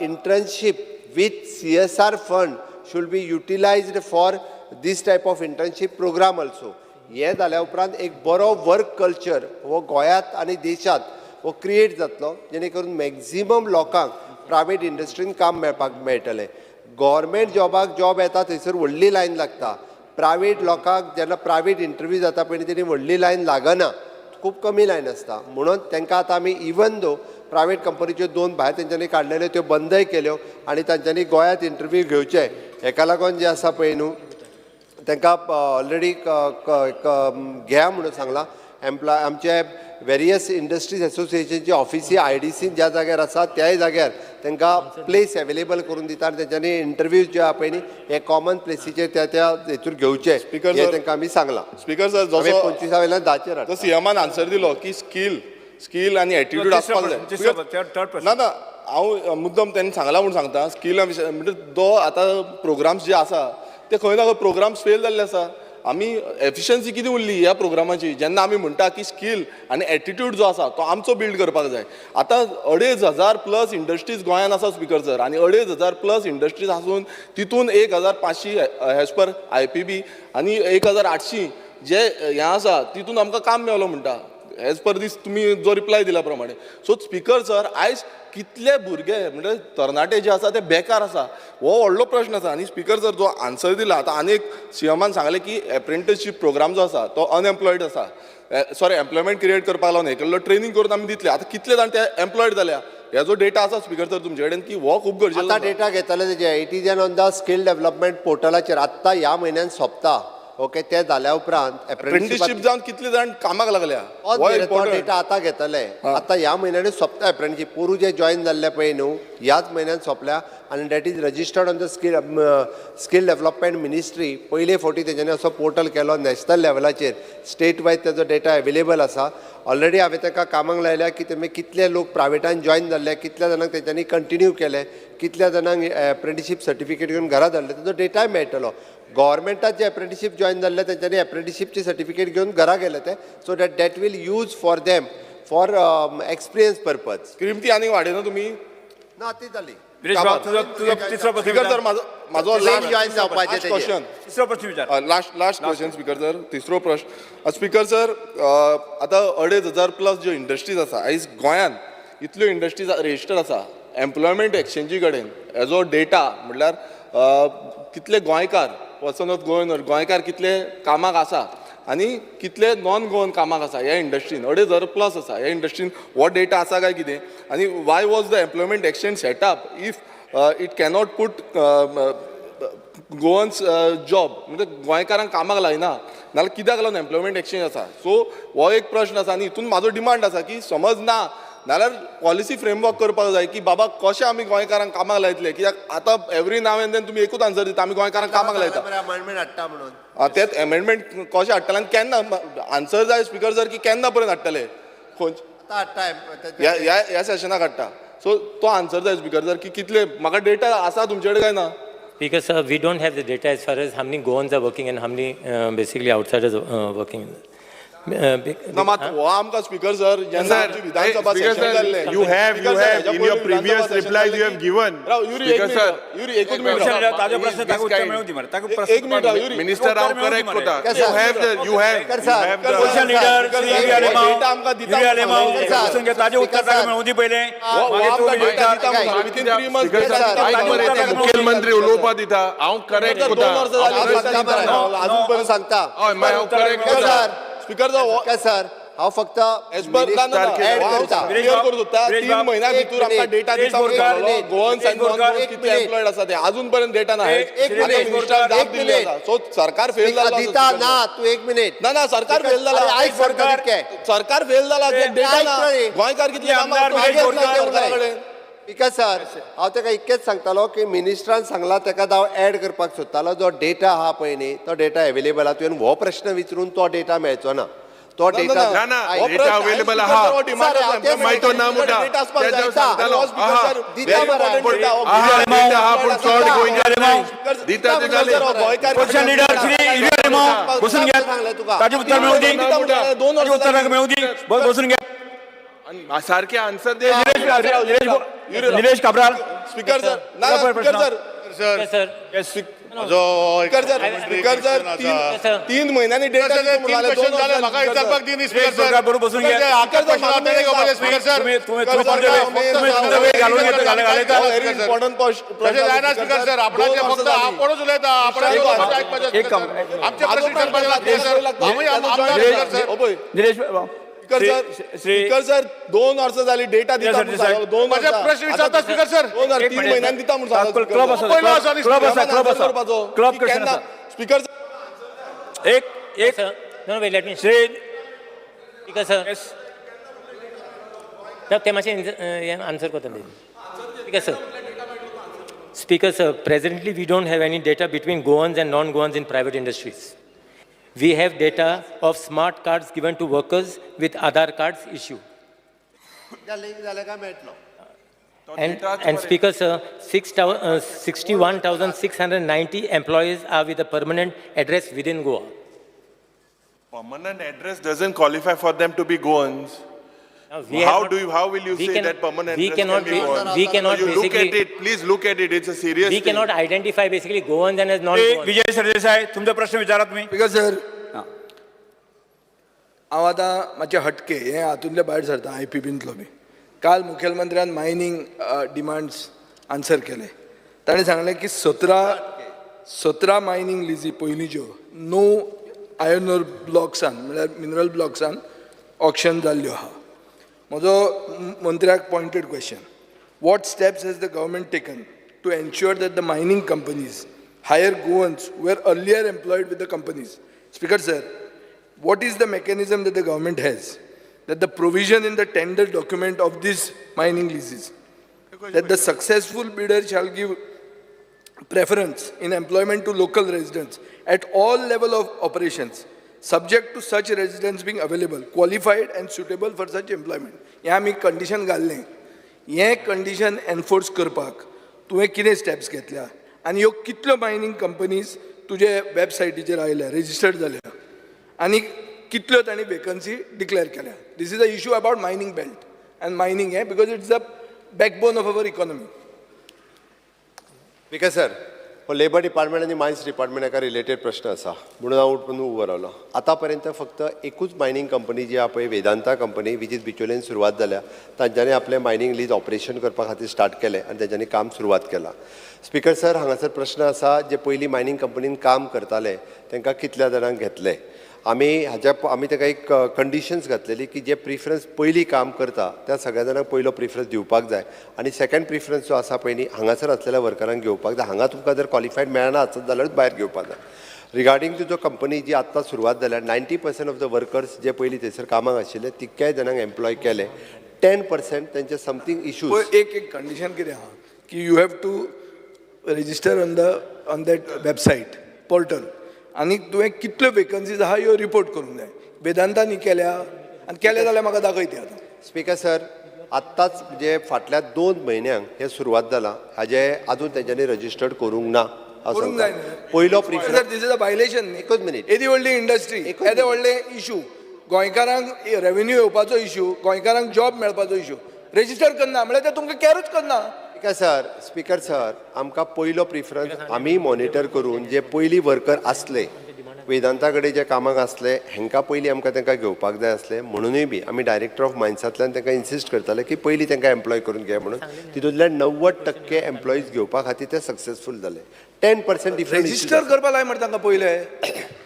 internship with CSR fund should be utilised for this type of internship programme also. हे जाल्या उपरांत एक बरो वर्क कल्चर हो गोंयांत आनी देशांत हो क्रिएट जातलो जेणे करून मॅक्झिमम लोकांक प्रायवेट इंडस्ट्रीन काम मेळपाक मेळटलें. गव्हर्मेंट जॉबाक जॉब येता थंयसर व्हडली लायन लागता. प्रायवेट लोकांक जेन्ना प्रायवेट इंटरव्यू जाता पळय तेणी व्हडली लायन लागना खूब कमी लायन आसता. म्हणून तांकां आतां आमी इवन दो प्रायवेट कंपनीच्यो 2 भायर तेंच्यांनी काडलेल्यो त्यो बंदय केल्यो आनी तांच्यांनी गोंयांत इंटरव्यू घेवचे. हेका लागून जे आसा पळय न्हू तांकां ऑलरेडी घ्या म्हणून सांगलां. आमचे वेरियस इंडस्ट्रीज एसोसिएशनची ऑफिसी IDC ज्या जाग्यार आसा त्याय जाग्यार तांकां प्लेस अवेलेबल करून दिता आनी तेंच्यांनी इंटरव्यूज जे आहा पळय न्ही हे कॉमन प्लेसीचेर त्या हेतूर घेवचे Speaker हे sir. तांकां आमी सांगलां स्पीकर सर आमी जसो 25 वेल्यान 10चेर तो हाडटा. सीएमान आन्सर दिलो की स्कील आनी एटिट्यूड आसपाक जाय थर्ड प्रश्न ना ना हांव मुद्दम त्यांनी सांगला म्हणून सांगता स्कील म्हणजे तो आतां प्रोग्राम्स जे आसा ते खंय ना खंय प्रोग्राम्स फेल जाल्ले आसा आमी एफिशियन्सी कितें उरली ह्या प्रोग्रामाची जेन्ना आमी म्हणटा की स्कील आनी एटिट्यूड जो आसा तो आमचो बिल्ड करपाक जाय आतां 2,500+ इंडस्ट्रीज गोंयांत आसा स्पिकर सर आनी 2,500+ इंडस्ट्रीज आसून तितून 1,500 एज पर IPB आनी 1,800 जे हें आसा तितून आमकां काम मेळलो म्हणटा एज पर दीस तुम्ही जो रिप्लाय दिला प्रमाणे सो स्पिकर सर आयज कितले भुरगे म्हणजे तरणाटे जे आसा ते बेकार आसा हो व्हडलो प्रश्न आसा आनी स्पिकर सर जो आन्सर दिला आतां आनीक सीएमान सांगलें की एप्रेंटिसशीप प्रोग्राम जो आसा तो अनएम्प्लॉयड आसा सॉरी एम्प्लॉयमेंट क्रिएट करपाक लागून हें ट्रेनिंग करून आमी दितले आतां कितले जाण ते एम्प्लॉयड जाल्या हे जो डेटा आसा स्पिकर सर तुमचे कडेन की हो खूब गरजेचो आतां डेटा घेतले तेजे it is on the skill development पोर्टलाचेर आत्तां ह्या म्हयन्यान सोंपता ओके ते जाल्या उपरांत अप्रेंटिसशीप जावन कितले जाण कामाक लागल्या तो डेटा आतां घेतले आतां ह्या म्हयन्यान सोंपता अप्रेंटिसशीप पोरू जे जॉईन जाल्ले पळय न्हू ह्याच म्हयन्यान सोंपल्या आनी that is registered on the skill development ministry पयले फावटी तेच्यांनी असो पोर्टल केलो नॅशनल लेवलाचेर स्टेट वायज तेजो डेटा अवेलेबल आसा ऑलरेडी हांवें ताका कामाक लायल्या की तेमी कितले लोक प्रायवेटान जॉईन जाल्ले कितल्या जाणांक तेच्यांनी कंटिन्यू केले कितल्या जाणांक अप्रेंटिसशीप सर्टिफिकेट घेवन घरा धाडले तेजो डेटाय मेळटलो गव्हर्मेंटात जे अप्रेंटिसशीप जॉईन जाल्ले तेंच्यांनी अप्रेंटिसशीपची सर्टिफिकेट घेवन घरा गेले ते so that will use for them for experience purpose किंमती आनीक वाडयना तुमी ना ती जाली गिरीश भाऊ, तुझा तिसरा प्रश्न स्पिकर सर विचार. माझो जॉईन जावपाचे क्वेश्चन तिसरा प्रश्न विचार. लास्ट क्वेश्चन स्पिकर सर तिसरो प्रश्न स्पिकर सर आतां 2,500+ ज्यो इंडस्ट्रीज आसा आयज गोंयांत इतल्यो इंडस्ट्रीज रेजिस्टर आसा एम्प्लॉयमेंट एक्सचेंजी कडेन हेजो डेटा म्हणल्यार कितले गोंयकार पर्सन ऑफ गोंयकार कितले कामाक आसा आनी कितले नॉन गोवन कामाक आसा ह्या इंडस्ट्रीन 2,500+ आसा ह्या इंडस्ट्रीन हो डेटा आसा काय कितें आनी Y was the employment exchange setup if it cannot put Goans job म्हणजे गोंयकारांक कामाक लायना नाल्यार कित्याक लागून एम्प्लॉयमेंट एक्सचेंज आसा सो हो एक प्रश्न आसा आनी हितून म्हाजो डिमांड आसा की समज ना नाल्यार पॉलिसी फ्रेमवर्क करपाक जाय की बाबा कशें आमी गोंयकारांक कामाक लायतले कित्याक आतां एवरी नाव एंड देन तुमी एकूच आन्सर दिता आमी गोंयकारांक कामाक लायता अमेंडमेंट हाडटा म्हणून तेच अमेंडमेंट कशें हाडटले आनी केन्ना आन्सर जाय स्पिकर सर की केन्ना पर्यंत हाडटले ह्या सेशनाक हाडटा सो तो आन्सर जाय स्पिकर सर की कितले म्हाका डेटा आसा तुमचे कडेन काय ना Because we don't have the data as far as how many Goans are working and how many basically outsiders working. ना मात हो आमकां स्पिकर सर जेन्ना आमची विधानसभा सेशन जाल्ले you have in your previous replies you have given Yuri एकूच minute ताजे प्रश्न ताका उत्तर मेळूं दी मरे. ताका प्रश्न एक मिनिट युरी minister उत्तर हांव मेळूं दी correct मरे. कोता you have the Opposition leader, Shri Yuri Alemao, data आमकां दिता युरी आलेमाव, प्रश्न घे, ताजे उत्तर ताका मेळूं दी पयलें. मागीर तूं डेटा विचार. दिता within 3 months Speaker sir, data आयक मरे ते मुखेलमंत्री उलोवपा दिता हांव करेक्ट दोन कोता वर्सां जालीं अजून पर्यंत सांगता हय मागीर हांव करेक्ट कोता स्पिकर सर सर हांव फक्त क्लियर करू सोदता 3 म्हयन्या भितर आमकां डेटा दिता गोवन्स आनी नॉन गोवन्स कितले एम्प्लॉयड आसा ते अजून पर्यंत डेटा ना सो सरकार फेल जाला दिता ना तू एक मिनिट ना सरकार फेल जाला आयक सरकार फेल जाला डेटा ना गोंयकार कितले कामाक बिकॉज सर हांव ताका इतकेंच सांगतालो की मिनिस्टरान सांगला ताका हांव एड करपाक सोदतालो जो डेटा आहा पळय न्ही तो डेटा अवेलेबल आहा तुवें हो प्रश्न विचारून तो डेटा मेळचो ना तो डेटा ना डेटा अवेलेबल आहा मागीर तो ना म्हणटा तेजो सांगतालो आहा दिता मरे डेटा आहा पूण चड गोंयकार दिता ते जाले Opposition leader, Shri Yuri Alemao, बसून घ्या. सांगलें तुका ताजे उत्तर मेळूं दी. ताजे उत्तर ताका मेळूं दी. बसून घ्या. सारखे आन्सर दे निलेश काब्राल. स्पीकर सर ना speaker sir Yes, sir. Speaker sir 3 महिन्यांनी डेटा म्हाका विचारपाक दी न्ही स्पीकर सर. बरोबर बसून घ्या. स्पीकर सर तुम्ही तुमचो वेळ घालून घेता घालयता. इम्पॉर्टंट स्पीकर सर आपणाचे फक्त आपणच उलयता एक काम. आमचे प्रश्न निलेश स्पीकर सर 2 वर्सां जाली डेटा दिता माझे प्रश्न विचारता स्पीकर सर 3 महिन्यांनी दिता म्हणून क्लब आसा क्लब क्वेश्चन आसा. स्पीकर एक Sir, no, wait, let me. Shri Because sir, ते मातशें आन्सर करता Speaker, sir, presently we don't have any data between Goans and non-Goans in private industries. We have data of smart cards given to workers with Aadhaar cards issued. Link झालं काय मेळटलो And Speaker, sir, 61,690 employees are with a permanent address within Goa. Permanent address doesn't qualify for them to be Goans. Now, we have not- How will you we say can- that permanent we address cannot can be be- Goans? we cannot You look at basically- it, please look at it, it's a serious We thing. cannot identify basically Goans and as non-Goans. Vijay Sardesai तुमचा प्रश्न विचारा तुम्ही. Speaker sir हांव आतां मातशें हटके हें हातूंतले भायर सरता IPBंतलो बी. काल मुखेलमंत्र्यान मायनींग डिमांड्स आन्सर केले. ताणें सांगलें की 17 मायनींग लिजी पयलींच्यो 9 आयर्न ओर ब्लॉक्सान म्हळ्यार मिनरल ब्लॉक्सान ऑक्शन जाल्ल्यो आहा. म्हजो मंत्र्याक pointed question. What steps has the government taken to ensure that the mining companies hire Goans who were earlier employed with the companies? Speaker sir, what is the mechanism that the government has, that the provision in the tender document of these mining leases, that the successful bidder shall give preference in employment to local residents at all level of operations, subject to such residents being available, qualified and suitable for such employment. हें आमी condition घाल्लें. हें condition enforce करपाक तुवें कितें steps घेतल्या आनी ह्यो कितल्यो मायनींग कंपनीज तुजे वेबसायटीचेर आयल्या, रेजिस्टर्ड जाल्या आनी कितल्यो तांणी वेकन्सी डिक्लेअर केल्या. This is a issue about mining belt and mining हें because it's the backbone of our economy. Speaker sir, हो लेबर डिपार्टमेंट आणि मायन्स डिपार्टमेंट हाका रिलेटेड प्रश्न आसा म्हणून हांव उठून उबो रावलो. आतां पर्यंत फक्त एकूच मायनींग कंपनी जी आहा पळय वेदांता कंपनी वीच इज बिचोलेन सुरवात जाल्या, तांच्यांनी आपलें मायनींग लीज ऑपरेशन करपा खातीर स्टार्ट केलें आनी तांच्यांनी काम सुरवात केलां. स्पीकर सर, हांगासर प्रश्न आसा, जे पयलीं मायनींग कंपनीन काम करताले तांकां कितल्या जाणांक घेतले. आमी ताका एक कंडिशन्स घातलेली की जे प्रिफरन्स पयलीं काम करता त्या सगळ्या जाणांक पयलो प्रिफरन्स दिवपाक जाय आनी सेकंड प्रिफरन्स जो आसा पळय न्ही हांगासर आसलेल्या वर्करांक घेवपाक जाय. हांगा तुमकां जर क्वॉलिफायड मेळना आसत जाल्यारूच भायर घेवपाक जाय. रिगार्डींग टू जो कंपनी जी आत्तां सुरवात जाल्या, 90% ऑफ द वर्कर्स जे पयलीं थंयसर कामाक आशिल्ले तितक्याय जाणांक एम्प्लॉय केले. 10% तेंचे समथींग इश्यूज. एक कंडिशन कितें आहा की you have to register on that website portal आनी तुवें कितल्यो वेकन्सीज आहा ह्यो रिपोर्ट करूंक जाय. वेदांतांनी केल्या आनी केले जाल्यार म्हाका दाखय ती आतां. स्पीकर सर, आत्ताच जे फाटल्या 2 म्हयन्यांक हे सुरवात जाला हाजे अजून तेंच्यांनी रजिस्टर्ड करूंक ना. करूंक जाय पयलो preference. This is a violation न्ही. एकूच मिनिट. येदी व्हडली इंडस्ट्री, येदे व्हडले इशू, गोंयकारांक रेव्हेन्यू येवपाचो इशू, गोंयकारांक जॉब मेळपाचो इशू रजिस्टर करना म्हळ्यार ते तुमकां कॅरूच करना. स्पीकर सर, आमकां पयलो प्रिफरन्स आमी मॉनिटर करून जे पयलीं वर्कर आसले वेदांता कडेन जे कामाक आसले हांकां पयलीं आमकां तांकां घेवपाक जाय आसलें. म्हणूनय बी आमी डायरेक्टर ऑफ मायन्सांतल्यान तांकां इन्सिस्ट करताले की पयलीं तांकां एम्प्लॉय करून घे म्हणून. तितूंतल्यान 90% एम्प्लॉईज घेवपा खातीर ते सक्सेसफूल जाले. 10% डिफरंट रजिस्टर करपा लाय म्हणटा तांकां पयले.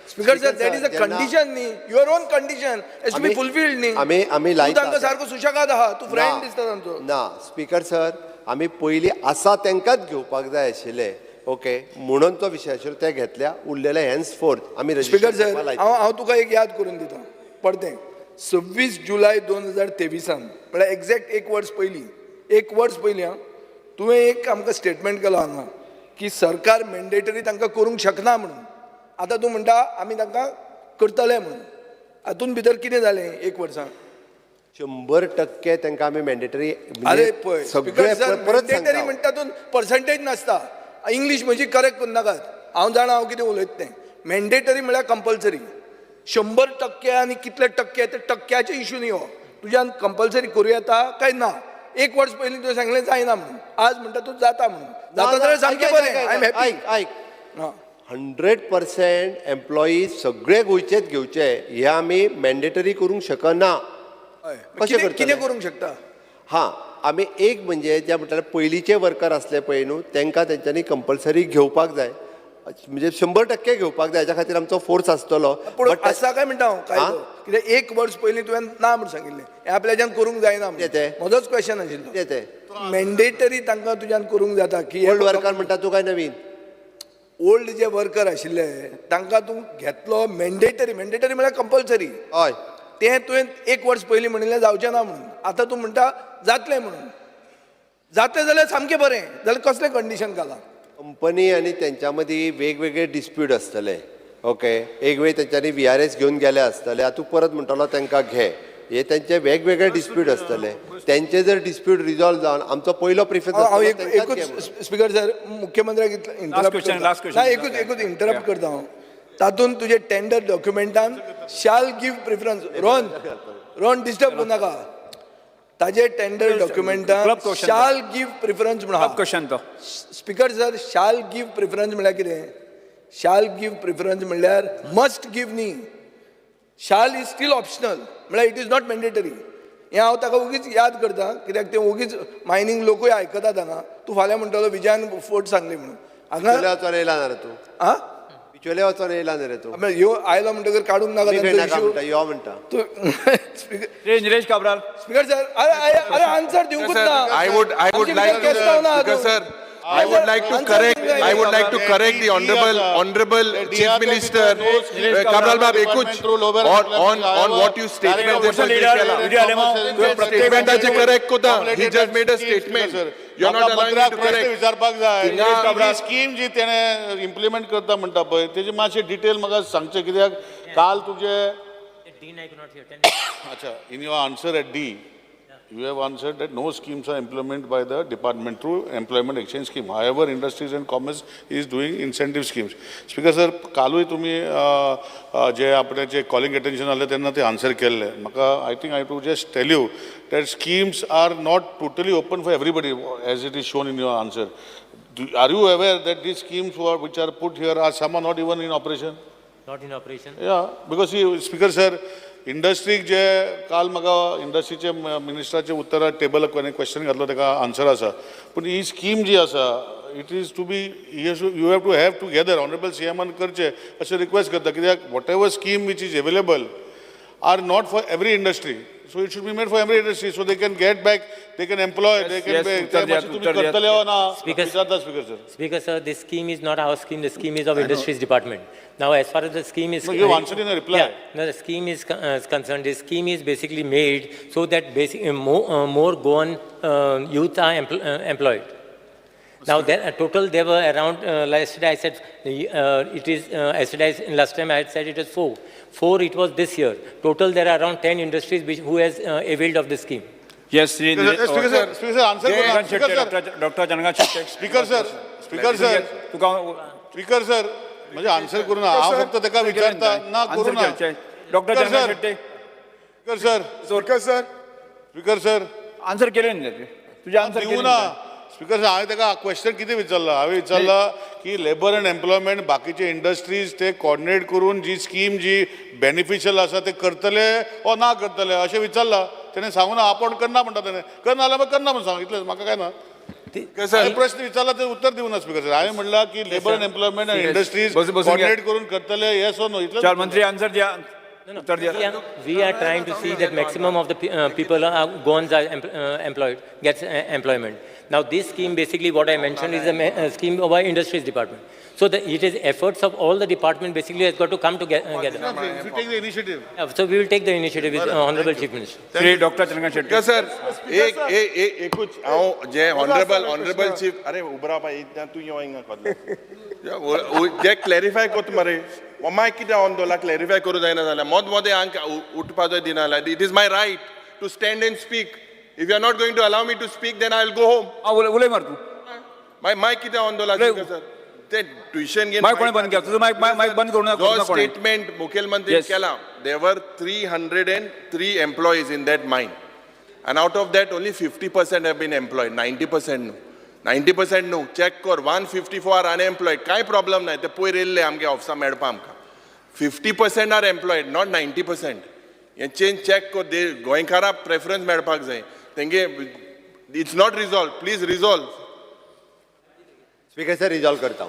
Speaker sir, that is a condition न्ही, your own condition has to be fulfilled न्ही. आमी तूं तांकां सारको सुशेगाद आहा, तूं फ्रेंड दिसता तांचो. ना स्पीकर सर, आमी पयलीं आसा तांकांच घेवपाक जाय आशिल्ले. ओके, म्हणून तो विशय आशिल्लो ते घेतल्या. उरलेले हेन्स फोर्थ आमी स्पीकर सर, हांव तुका एक याद करून दिता पडतें. 26 जुलय 2023 म्हळ्यार एक्झॅक्ट 1 वर्स पयलीं, 1 वर्स पयलीं तुवें एक आमकां स्टेटमेंट केलो हांगा की सरकार मॅन्डेटरी तांकां करूंक शकना म्हणून. आतां तूं म्हणटा आमी तांकां करतले म्हणून. हातून भितर कितें जालें 1 वर्सां? 100% तांकां आमी मॅन्डेटरी. अरे पळय सगळे परत मॅन्डेटरी म्हणटा तातूंत पर्संटेज नासता. इंग्लीश म्हजी करेक्ट करनाकात, हांव जाणा हांव कितें उलयता तें. मॅन्डेटरी म्हळ्यार कंपल्सरी. 100% आनी कितले टक्के ते टक्क्याचे इशू न्ही हो. तुज्यान कंपल्सरी करूं येता काय ना. 1 वर्स पयलीं तुवें सांगलें जायना म्हणून, आज म्हणटा तूं जाता म्हणून. जाता जाल्यार सामकें बरें, आय एम हॅपी. आयक 100% एम्प्लॉईज सगळे गोंयचेच घेवचे हे आमी मॅन्डेटरी करूंक शकना. कशें करतले? कितें करूंक शकता? हां, आमी एक म्हणजे जे म्हणटाले पयलींचे वर्कर आसले पळय न्हू तांकां तेंच्यांनी कंपल्सरी घेवपाक जाय. म्हणजे 100% घेवपाक जाय. हेच्या खातीर आमचो फोर्स आसतलो. पूण आसा काय म्हणटा हांव कायदो, कित्याक 1 वर्स पयलीं तुवें ना म्हणून सांगिल्लें. हें आपल्याच्यान करूंक जायना म्हणून. म्हजोच क्वेश्चन आशिल्लो. ते मॅन्डेटरी तांकां तुज्यान करूंक जाता की ओल्ड वर्कर म्हणटा तूं काय नवीन? ओल्ड जे वर्कर आशिल्ले तांकां तूं घेतलो मॅन्डेटरी म्हळ्यार कंपल्सरी. हय, तें तुवें 1 वर्स पयलीं म्हणिल्लें जावचें ना म्हणून. आतां तूं म्हणटा जातलें म्हणून. जाता जाल्यार सामकें बरें, जाल्यार कसलें कंडिशन घाला? कंपनी आणि त्यांच्यामध्ये वेगवेगळे डिस्प्यूट असतले. ओके, एक वेळ त्यांच्यानी VRS घेऊन गेले असतले, आता तूं परत म्हणटलो तांकां घे. हे त्यांचे वेगवेगळे डिस्प्यूट असतले. त्यांचे जर डिस्प्यूट रिझॉल्व जावन आमचो पयलो हांव प्रिफरन्स एकूच स्पीकर सर, मुख्यमंत्र्याक question. एकूच इंटरप्ट करता हांव. तातूंत तुजे टेंडर डॉक्युमेंटान शाल गिव्ह प्रिफरन्स. रोहन डिस्टर्ब करू नाका. ताजे टेंडर डॉक्युमेंटान शाल गिव्ह प्रिफरन्स म्हणून क्वेश्चन तो स्पीकर सर, शाल गिव्ह प्रिफरन्स म्हळ्यार कितें? शाल गिव्ह प्रिफरन्स म्हणल्यार मस्ट गिव्ह न्ही. शाल इज स्टील ऑप्शनल, म्हळ्यार इट इज नॉट मॅन्डेटरी. हें हांव ताका उगीच याद करता, कित्याक ते उगीच मायनींग लोकूय आयकतात हांगा. तूं फाल्यां म्हणटलो विजयान फोट सांगली म्हणून. हांगा वचोन येयला ना रे तूं? आं बिचोले वचोन येयला न्ही रे तूं? ह्यो आयलो म्हणटकर काडूंक नाका नाका म्हणटा, यो म्हणटा. स्पीकर काब्राल सर, अरे आन्सर दिवंकूच ना. I would like to, Speaker sir, I would like to correct the honorable Chief Minister. Kabral Bab, ekuch on what you statement statement correct kota. He just made a statement. You are not allowing me to correct. विचारपाक जाय scheme जी तेणे implement करता म्हणटा पळय तेजी मातशी detail म्हाका सांगचे, कित्याक काल तुजे अच्छा in your answer at the you have answered that no schemes are implemented by the department through employment exchange scheme. However, industries and commerce is doing incentive schemes. Speaker sir, कालूय तुम्ही जे आपले जे कॉलिंग अटेन्शन आले तेन्ना ते answer केल्ले. म्हाका I think I have to just tell you that schemes are not totally open for everybody as it is shown in your answer. Are you aware that these schemes which are put here are some are not even in operation? Not in operation. Yeah, because see, Speaker sir, इंडस्ट्रीक जे काल म्हाका इंडस्ट्रीचे मिनिस्टराचे उत्तरा table question घातलो ताका answer आसा, पूण ही scheme जी आसा it is to be you have together honourable CMान करचे अशें रिक्वेस्ट करता, कित्याक whatever scheme which is available are not for every industry. So it should be made for every industry, so they can get back, they can employ, they can करतले वा ना. Speaker sir. Speaker sir, this scheme is not our scheme. The scheme is of Industries Department. Now, as far as the scheme is, No, you answered in a reply. Yeah, no, the scheme is concerned. This scheme is basically made so that more Goan youth are employed. Now, total there were around, yesterday I said, it is, yesterday, last time I had said it was 4. 4 it was this year. Total there are around 10 industries who has availed of this scheme. Yes, Speaker sir, answer Dr. Jananga Shetty. Speaker sir, म्हणजे answer करू ना, हांव फक्त ताका विचारता ना करू ना. Doctor general Shetty. Speaker sir answer केले न्ही तुझे आन्सर दिवू ना. स्पीकर सर हांवें ताका क्वेश्चन कितें विचारला, हांवें विचारला की लेबर अँड एम्प्लॉयमेंट बाकीचे इंडस्ट्रीज ते कोऑर्डिनेट करून जी स्कीम जी बेनिफिशियल आसा ते करतले ओ ना करतले अशें विचारला. तेणें सांगून आपण करना म्हणटा, तेणें करना जाल्यार करना म्हणून सांग, इतलें म्हाका काय ना. प्रश्न विचारला ते उत्तर दिवं ना. स्पीकर सर हांवें म्हणला की labour and employment and industries coordinate करून करतले येस ओ नो, इतलें. चार मंत्री आन्सर द्या. We are trying to see that maximum of the people are Goans are employed, gets employment. Now, this scheme basically what I mentioned is a scheme of our Industries Department. So it is efforts of all the department basically has got to come together. You take the initiative. So we will take the initiative with Honorable Chief Minister. Shri doctor Chandrakant Shetty. Sir एकूच हांव जे honourable chief अरे उबरा पाय इतना तूं यो हिंगा कोल्ले जे क्लॅरिफाय कोत मरे माय कितें ऑनदोला क्लॅरिफाय करूं जायना जाल्यार मोद मोदे हांग उठपा जाय दिना जाल्यार it is my right to stand and speak. If you are not going to allow me to speak then I will go home. उलय मार तू. माय कितें ऑनदोला सर ते ट्युशन घेवन मायक कोणे बंद केला तुझं मायक बंद करू नका. जो स्टेटमेंट मुखेलमंत्री केला there were 303 employees in that mine and out of that only 50% have been employed. 90% न्हू चेक कर 154 are unemployed. काय प्रॉब्लेम नाही ते पयर येयल्ले आमगे ऑफिसा मेळपा आमकां. 50% are employed not 90%. हे चेक कर दे गोंयकारां प्रेफरन्स मेळपाक जाय तेंगे. It's not resolve, please resolve. Speaker sir resolve करता.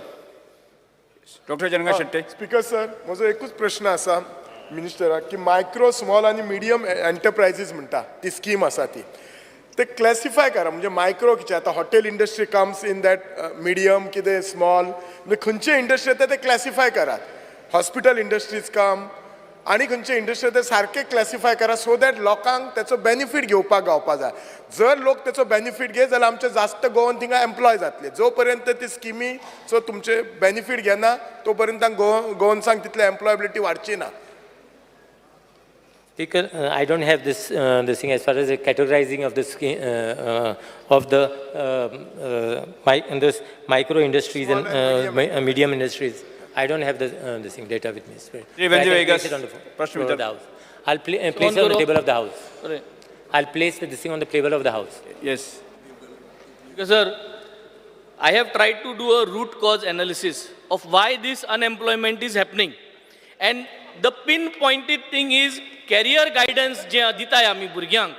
Doctor general Shetty. Speaker sir, म्हजो एकूच प्रश्न आसा मिनिस्टराक की मायक्रो स्मॉल आनी मिडियम एंटरप्रायजीस म्हणटा ती स्कीम आसा ती ते क्लॅसिफाय करा. म्हणजे मायक्रो कितें आतां hotel industry comes in that medium कितें स्मॉल म्हणजे खंयचे इंडस्ट्री येता ते क्लॅसिफाय करात. हॉस्पिटल इंडस्ट्रीज कम आनी खंयचे इंडस्ट्री ते सारके क्लॅसिफाय करा सो दॅट लोकांक ताचो बेनिफीट घेवपाक गावपा जाय. जर लोक ताचो बेनिफीट घे जाल्यार आमचे जास्त गोवन थिंगा एम्प्लॉय जातले. जो पर्यंत ती स्किमीचो तुमचे बेनिफीट घेना तो पर्यंत गोवन्सांक तितले एम्प्लॉयबिलिटी वाडची ना. Speaker, I don't have this thing as far as the categorizing of this this micro industries and medium industries. I don't have this thing data with me. But I can place it on the floor of the house. I'll place it on the table of the house. I'll place this thing on the table of the house. Yes. Because, sir, I have tried to do a root cause analysis of why this unemployment is happening. And the pinpointed thing is career guidance जे दिताय आमी भुरग्यांक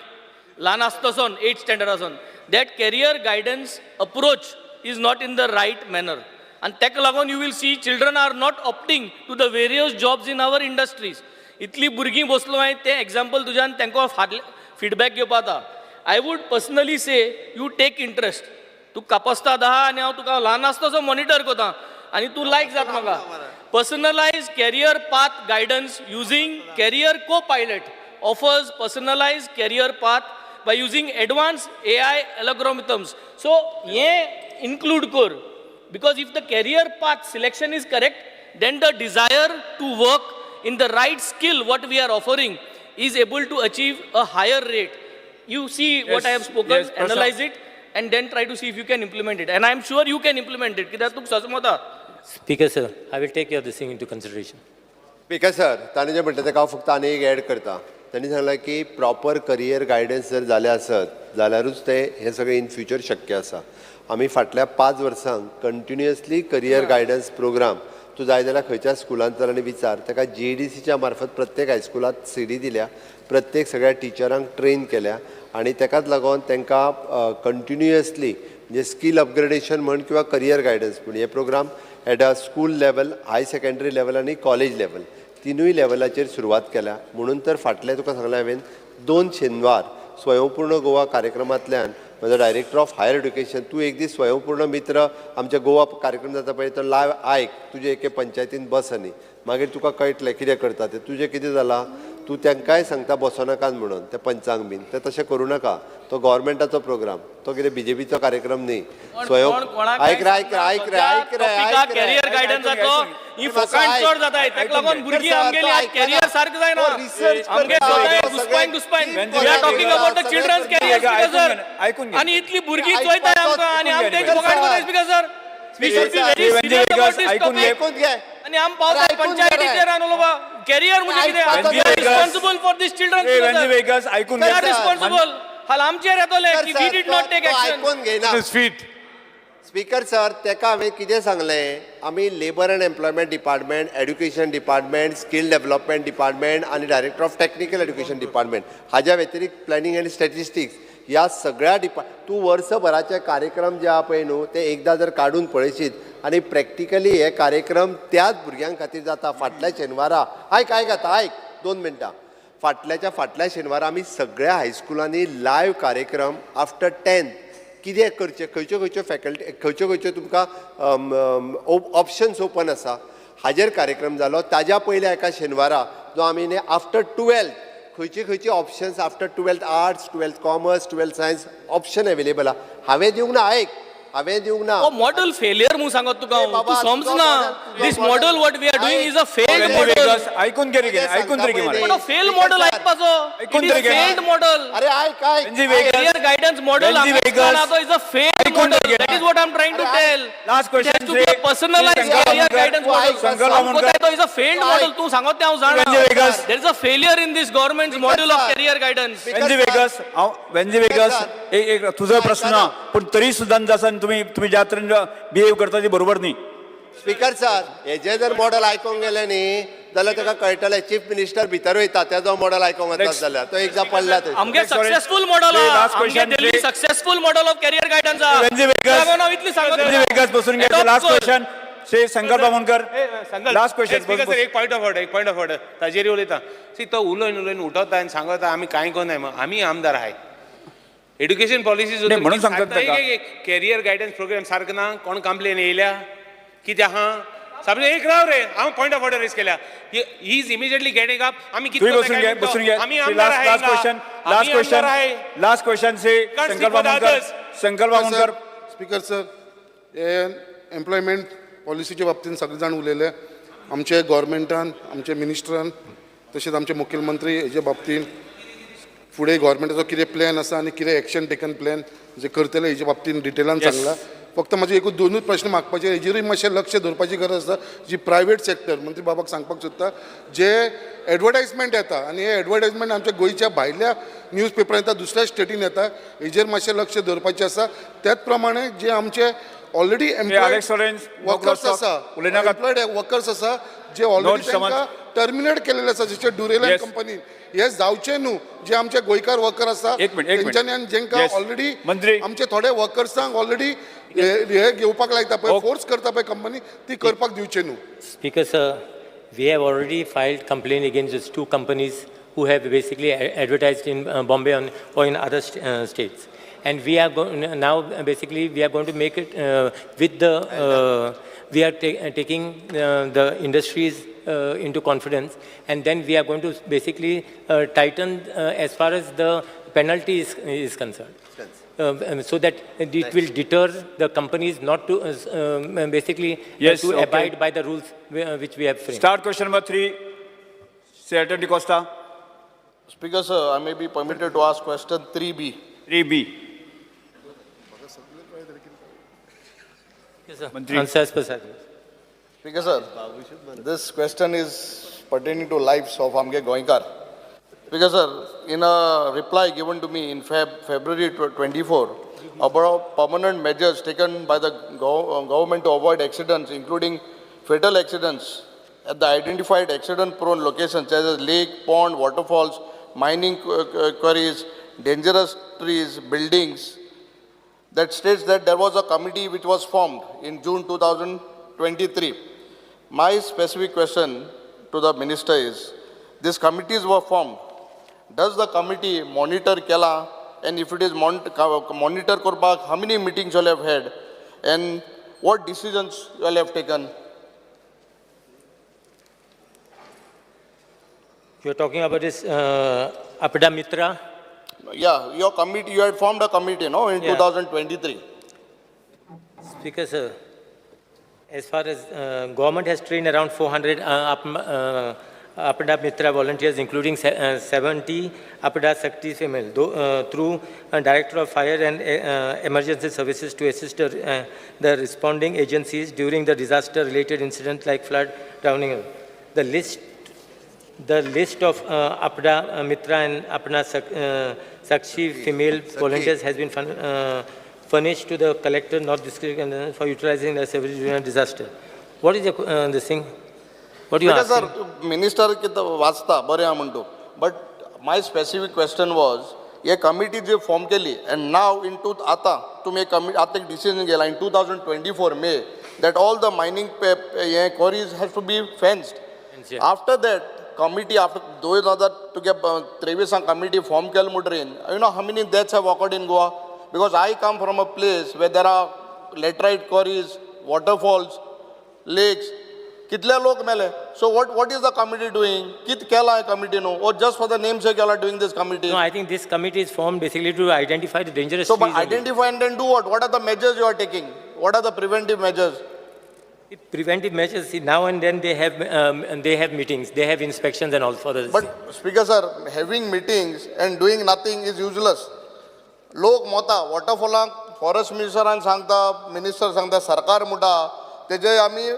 ल्हान आसतासून 8th standard आसून that career guidance approach is not in the right manner. And ताका लागून you will see children are not opting to the various jobs in our industries. इतली भुरगीं बसलो हांवें तें एग्जाम्पल तुज्यान तांकां फीडबॅक घेवपा जाता. I would personally say you take interest. तूं कापस्ता धा आनी हांव तुका ल्हान आसतासो मॉनिटर कोता आनी तूं लायक जाता म्हाका. Personalized career path guidance using career co-pilot offers personalized career path by using advanced AI algorithms. So, ye include kor. Because if the career path selection is correct, then the desire to work in the right skill, what we are offering, is able to achieve a higher rate. You see what I have spoken, analyze it, and then try to see if you can implement it. And I am sure you can implement it. Kidak tuk sasmota. Speaker, sir, I will take this thing into consideration. Speaker sir ताणें जें म्हणटा ताका हांव फक्त आनी एक add करता. तांणी सांगलां की प्रॉपर करियर गायडन्स जर जाले आसत जाल्यारूच हे सगळें इन फ्युचर शक्य आसा. आमी फाटल्या 5 वर्सांक कंटिन्युअसली करियर गायडन्स प्रोग्राम तूं जाय जाल्यार खंयच्या स्कुलांत चल आनी विचार ताका GDCच्या मार्फत प्रत्येक हायस्कुलांत सीडी दिल्या, प्रत्येक सगळ्या टिचरांक ट्रेन केल्या आनी ताकाच लागून तांकां कंटिन्युअसली म्हणजे स्कील अपग्रेडेशन म्हण किंवा करियर गायडन्स म्हण हे programme at a school level, high secondary level आनी कॉलेज लेवल तिनूय लेवलाचेर सुरवात केल्या. म्हणून तर फाटले तुका सांगलें हांवें 2 शेनवार स्वयंपूर्ण गोवा कार्यक्रमांतल्यान म्हजो डायरेक्टर ऑफ हायर एड्युकेशन तूं एक दीस स्वयंपूर्ण मित्र आमच्या गोवा कार्यक्रम जाता पळय तो लायव आयक तुजे एके पंचायतीन बस आनी मागीर तुका कळटलें कितें करता तें. तुजें कितें जालां तूं तांकांय सांगता बसनाकात म्हणून त्या पंचांक बीन तें तशें करूं नाका. तो गव्हर्मेंटाचो प्रोग्राम तो कितें BJPचो कार्यक्रम न्ही. कॅरियर गायडन्साचो ही फोकाण चड जाताय ताका लागून भुरगीं आमगेली आज कॅरियर सारकें जायना. आमगे सदांय घुसपायन we are talking about the children's career sir आनी इतली भुरगीं चोयताय आमकां आनी आमी तेंची फोकाण कोताय speaker sir. We should be very serious about this topic. आणि आम पावता पंचायतीचेर आनी उलोवपा कॅरियर म्हणजे कितें we are responsible for this children. We are responsible. हाल आमचेर येतले की we did not take action. Speaker sir ताका हांवें कितें सांगलें आमी labour and employment department, education department, skill development department आनी director of technical education department हाज्या व्यतिरिक्त प्लॅनिंग एंड स्टॅटिस्टिक्स ह्या सगळ्या तूं वर्सभराचे कार्यक्रम जे आहा पळय न्हू ते एकदां जर काडून पळयशीत आनी प्रॅक्टिकली हे कार्यक्रम त्याच भुरग्यां खातीर जाता. फाटल्या शेनवारा आयक 2 मिनटां फाटल्या शेनवारा आमी सगळ्या हायस्कुलांनी लायव्ह कार्यक्रम आफ्टर 10th कितें करचें, खंयच्यो फॅकल्टी खंयच्यो तुमकां ऑप्शन्स ओपन आसा हाजेर कार्यक्रम जालो. ताज्या पयल्या एका शेनवारा जो आमी न्ही आफ्टर 12th खंयची options after 12th arts, 12th commerce, 12th science option available आहा. हांवें दिवंक ना हांवें दिवंक ना. मॉडल फेलियर म्हणून सांगत तुका तूं समजना. This model what we are doing is a failed model. ऐकून तरी घे. तो फेल मॉडल ऐकपाचो. It is failed model. अरे ऐक कॅरियर गायडन्स मॉडल तो is a failed model. That is what I am trying to tell. Last question to be a personalised career guidance model. तो is a failed model. तू सांगत ते हांव जाणा. There is a failure in this government model of career guidance. Venzy Viegas एक तुझा प्रश्न पण तरी सुद्धा जसं तुम्ही ज्या तरेन बिहेव करता ती बरोबर न्ही. स्पीकर सर हेजे जर मॉडल आयकोंक गेले न्ही जाल्यार ताका कळटलें चीफ मिनिस्टर भितर वयता तेजो मॉडल आयकोंक वतात जाल्यार तो एकदां पडला थंय. आमगे सक्सेसफुल मॉडल आमगे Delhi successful model of career guidance. Venzy Viegas बसून घे. Last question Shri Shankar Bamankar. Last question. एक पॉइंट ऑफ ऑर्डर ताजेर उलयता. सी तो उलयन उठवता आनी सांगता आमी कांय कोनाय मग आमी आमदार आहाय. एड्युकेशन पॉलिसीज म्हणून सांगतात कॅरियर गायडन्स प्रोग्राम सारको ना. कोण कंप्लेन येयल्या कितें आहा सामने एक राव रे हांव पॉइंट ऑफ ऑर्डर रेज केल्या he is immediately getting up आम्ही तुम्ही बसून घ्या बसून घ्या आम्ही आमदार आहे लास्ट क्वेश्चन से संकल्प बावनकर स्पीकर सर हे एम्प्लॉयमेंट पॉलिसीच्या बाबतींत सगळे जाण उलयले आमचे गव्हर्मेंटान आमचे मिनिस्टरान तशेंच आमचे मुखेलमंत्री हेजे बाबतींत फुडें गव्हर्मेंटाचो कितें प्लॅन आसा आनी कितें एक्शन टेकन प्लॅन जे करतले हेजे बाबतींत डिटेलान सांगला फक्त म्हाजे एकूच दोनूच प्रश्न मागपाचे हेजेरूय मातशें लक्ष दवरपाची गरज आसा जी प्रायवेट सेक्टर मंत्री बाबाक सांगपाक सोदता जे एडवर्टायजमेंट येता आनी हे एडवर्टायजमेंट आमच्या गोंयच्या भायल्या न्यूज पेपरान येता दुसऱ्या स्टेटीन येता हेजेर मातशें लक्ष दवरपाचें आसा त्याच प्रमाणे जे आमचे ऑलरेडी एम्प्लॉयड वर्कर्स आसा एम्प्लॉयड वर्कर्स आसा जे ऑलरेडी तांकां टर्मिनेट केलेले आसा जशे ड्युरेलन कंपनीन हे जावचे न्हू जे आमचे गोंयकार वर्कर आसा तेंच्यांनी जेंकां ऑलरेडी आमचे थोडे वर्कर्सांक ऑलरेडी हे घेवपाक लायता पळय फोर्स करता पळय कंपनी ती करपाक दिवचे न्हू Speaker, sir, we have already filed complaint against these two companies who have basically advertised in Bombay or in other states. And we are now basically we are going to make it with the we are taking the industries into confidence, and then we are going to basically tighten as far as the penalty is concerned. So that it will deter the companies not to basically to abide by the rules which we have framed. Start question number 3. Senator De Costa. Speaker sir, I may be permitted to ask question 3B. 3B. Yes, sir. Answer as per sir. Speaker sir, this question is pertaining to lives of Amge Goinkar. Speaker sir, in a reply given to me in February 24 about permanent measures taken by the government to avoid accidents, including fatal accidents at the identified accident-prone locations such as lake, pond, waterfalls, mining quarries, dangerous trees, buildings, that states that there was a committee which was formed in June 2023. My specific question to the minister is, these committees were formed. Does the committee monitor Kela, and if it is monitor Korpak, how many meetings you all have had, and what decisions you all have taken? You are talking about this Apada Mitra? Yeah, your committee, you had formed a committee, no, in 2023. Speaker, sir, as far as government has trained around 400 Apada Mitra volunteers, including 70 Apada Shakti female, through Director of Fire and Emergency Services to assist the responding agencies during the disaster-related incidents like flood, drowning. The list of Apada Mitra and Apada Sakshi female volunteers has been furnished to the collector, North District, for utilizing the service during a disaster. What is this thing? What do you ask? Sir, minister वाचता बरे म्हणतो. But my specific question was, ये committee जे form केली, and now into आता तुम्ही आता एक decision गेला in 2024 May that all the mining quarries has to be fenced. After that committee, after 2023 committee form केलं मुटरेन, you know how many deaths have occurred in Goa? Because I come from a place where there are laterite quarries, waterfalls, lakes. कितले लोग मेले? So what is the committee doing? कित केला है committee नो? Or just for the name sake you are doing this committee? No, I think this committee is formed basically to identify the dangerous So trees. but identify and then do what? What are the measures you are taking? What are the preventive measures? Preventive measures, see, now and then they have meetings, they have inspections and all for this. But Speaker sir, having meetings and doing nothing is useless. लोक मोता वॉटरफॉलांक forest मिनिस्टरान सांगता, minister सांगता, सरकार मुटा, तेजे आमी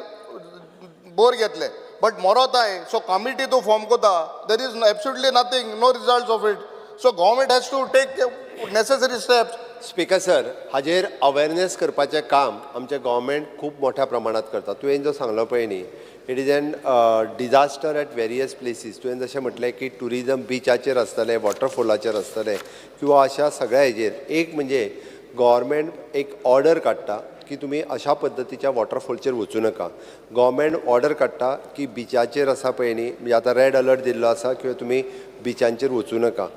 bore घेतले. But मोरोताय, so committee to form कोता, there is absolutely nothing, no results of it. So government has to take necessary steps. Speaker sir, हाजेर अवेअरनेस करपाचें काम आमचें गव्हर्मेंट खूब मोठ्या प्रमाणात करता. तुवें जो सांगलो पळय न्ही, it is an disaster at various places. तुवें जशें म्हटलें की टुरिजम बिचाचेर आसतलें, वॉटरफॉलाचेर आसतलें, किंवा अशा सगळ्या हेजेर एक म्हणजे गव्हर्मेंट एक ऑर्डर काडटा की तुम्ही अशा पद्दतीच्या वॉटरफॉलचेर वचूं नका. गव्हर्मेंट ऑर्डर काडटा की बिचाचेर आसा पळय न्ही, म्हणजे आतां रेड अलर्ट दिल्लो आसा किंवा तुमी बिचांचेर वचूं नका.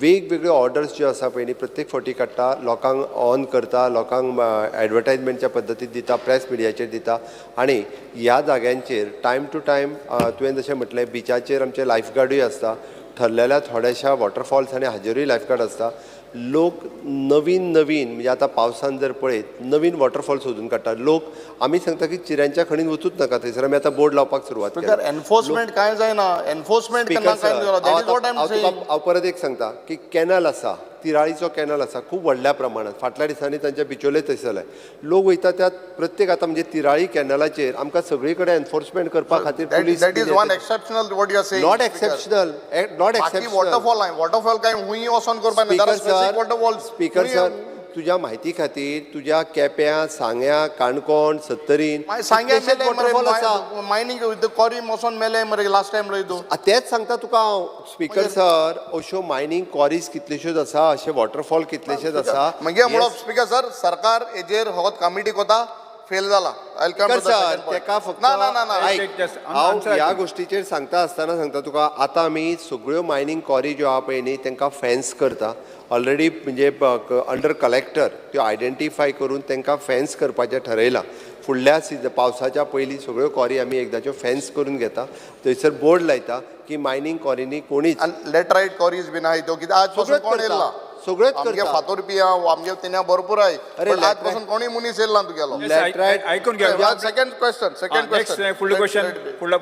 वेगवेगळ्यो ऑर्डर्स ज्यो आसा पळय न्ही प्रत्येक फावटी काडटा, लोकांक ऑन करता, लोकांक एडवर्टायजमेंटच्या पद्दतीन दिता, प्रेस मिडियाचेर दिता आनी ह्या जाग्यांचेर टायम टू टायम तुवें जशें म्हटलें बिचाचेर आमचे लायफगार्डूय आसता, ठरलेल्या थोड्याशा वॉटरफॉल्स आनी हाजेरूय लायफगार्ड आसता. लोक नवीन म्हणजे आता पावसान जर पळयत नवीन वॉटरफॉल सोदून काडटा. लोक आमी सांगता की चिऱ्यांच्या खणीन वचूच नका, थंयसर आमी आतां बोर्ड लावपाक सुरवात केल्या. एनफोर्समेंट काय जायना, एनफोर्समेंट केन्ना काय जायना. That is what I'm saying. हांव परत एक सांगता की कॅनल आसा, तिराळीचो कॅनल आसा खूब व्हडल्या प्रमाणात. फाटल्या दिसांनी तांच्या बिचोले थंय जाले. लोक वयता त्या प्रत्येक आतां म्हणजे तिराळी कॅनलाचेर आमकां सगळी कडेन एनफोर्समेंट करपा खातीर police. That is one exceptional what you are saying. Not exceptional, not बाकी एक्सेप्शनल. वॉटरफॉल काय हुई वचोन करपा स्पीकर सर, तुझ्या माहिती खातीर तुझ्या केप्यां, सांग्या, काणकोण, सत्तरीन वॉटरफॉल आसा. मायनिंग कॉरी वचोन मेले मरे लास्ट टायम लय तूं. तेच सांगता तुका हांव स्पीकर सर. अश्यो मायनिंग क्वॉरीज कितल्योश्योच आसा, अशे वॉटरफॉल कितलेशेच आसा. मागीर म्हणप स्पीकर सर, सरकार हेजेर हो कमिटी कोता फेल जाला. सर तेका फक्त हांव ह्या गोष्टीचेर सांगता आसतना सांगता तुका, आतां आमी सगळ्यो मायनिंग क्वॉरी ज्यो आहा पळय न्ही तांकां फेन्स करता. ऑलरेडी म्हणजे अंडर कलेक्टर त्यो आयडेंटिफाय करून तांकां फेन्स करपाचें ठरयलां. फुडल्या पावसाच्या पयलीं सगळ्यो क्वॉरी आमी एकदांच्यो फेन्स करून घेता. थंयसर बोर्ड लायता की मायनिंग क्वॉरीनी कोणीच लेटरायट कॉरीज बीन आहाय त्यो कितें आज पासून कोण येयला सगळ्योच आमगे करता. फातोरपी आमगे तेन्या भरपूर आहाय. आज पासून कोणी मनीस येयला तुगेलो. ऐकून घ्या. सेकंड क्वेश्चन फुडले question फुडला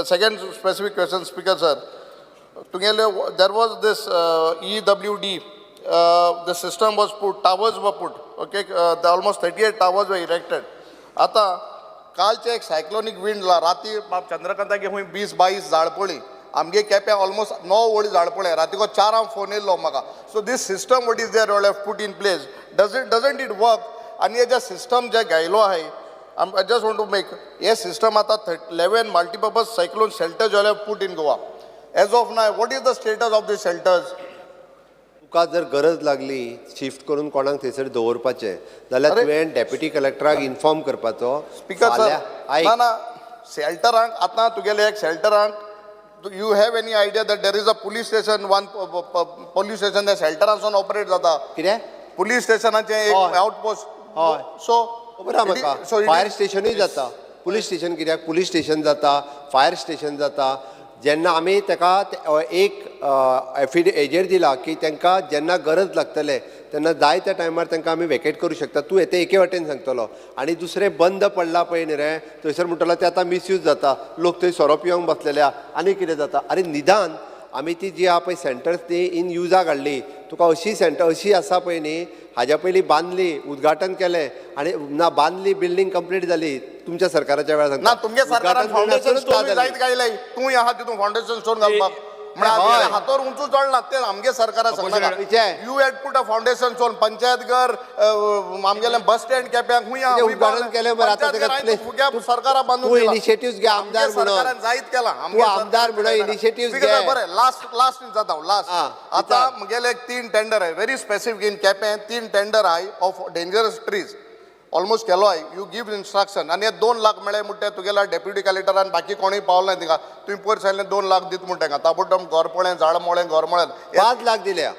second specific question, Speaker sir. There was this EWD, the system was put, towers were put, okay, almost 38 towers were erected. आता कालचे एक सायक्लोनिक विंड राती चंद्रकांतागे हुई 20-22 झाड पडली. आमगे केप्या ऑलमोस्ट 9 व्हडी झाड पडले. रातीको 4 फोन येयलो म्हाका. So this system what is there all have put in place, doesn't it work? आनी हे जे सिस्टम जे घायलो आहे, I just want to make a system at 11 multi-purpose cyclone shelters you have put in Goa. As of now, what is the status of these shelters? तुका जर गरज लागली shift करून कोणाक थंयसर दवरपाचें जाल्यार तुवें डेप्युटी कलेक्टराक इन्फॉर्म करपाचो. स्पीकर सर, ना शेल्टरांक आतां तुगेले एक शेल्टरांक you have any idea that there is a police station, one police station त्या शेल्टरांसून ऑपरेट जाता. कितें पुलीस स्टेशनाचें एक आउटपोस्ट. सो खबर आहा म्हाका, फायर स्टेशनूय जाता. पुलीस स्टेशन कित्याक, पुलीस स्टेशन जाता, फायर स्टेशन जाता. जेन्ना आमी ताका एक हेजेर दिला की तांकां जेन्ना गरज लागतले तेन्ना जाय त्या टायमार तांकां आमी वेकेट करूं शकता. तूं येते एके वाटेन सांगतलो आनी दुसरें बंद पडला पळय न्ही रे, थंयसर म्हणटलो ते आतां मिसयूज जाता, लोक थंय सोरो पिवंक बसलेल्या आनी कितें जाता. अरे निदान आमी ती जी आहा पळय सेंटर्स ती इन युजाक हाडली. तुका अशी सेंटर अशी आसा पळय न्ही, हाज्या पयलीं बांदली, उद्घाटन केलें आनी ना बांदली, बिल्डींग कंप्लीट जाली तुमच्या सरकाराच्या वेळार. ना तुमगे सरकारान फाउंडेशन स्टोन जायत गायलाय, तूं आहा तितून फाउंडेशन स्टोन घालपाक म्हणजे हातोर उंचू चडला ते आमगे सरकारान सांगता. You had put a foundation stone panchayat घर आमगेले बस स्टँड केप्याक हुंय उद्घाटन केलें. बरें आतां ताका सरकारा बांदून तूं इनिशिएटिव्ह घे आमदार म्हणून. सरकारान जायत केला तूं आमदार म्हणून इनिशिएटिव्ह घे. बरें लास्ट जाता लास्ट. आतां म्हगेले 3 टेंडर आहे very specific in Quepem. 3 tender आहे ऑफ डेंजरस ट्रीज ऑलमोस्ट केलो आहे. यू गिव्ह इन्स्ट्रक्शन आनी 2 लाख मेळे म्हणटा तुगेला डेप्युटी कलेक्टरान बाकी कोणी पावल ना तिका. तुवें पयर सांगलें 2 लाख दित म्हणटा ताका. ताबडतोब घोरपळें झाड मोळें घोरमोळें 5 लाख दिल्या.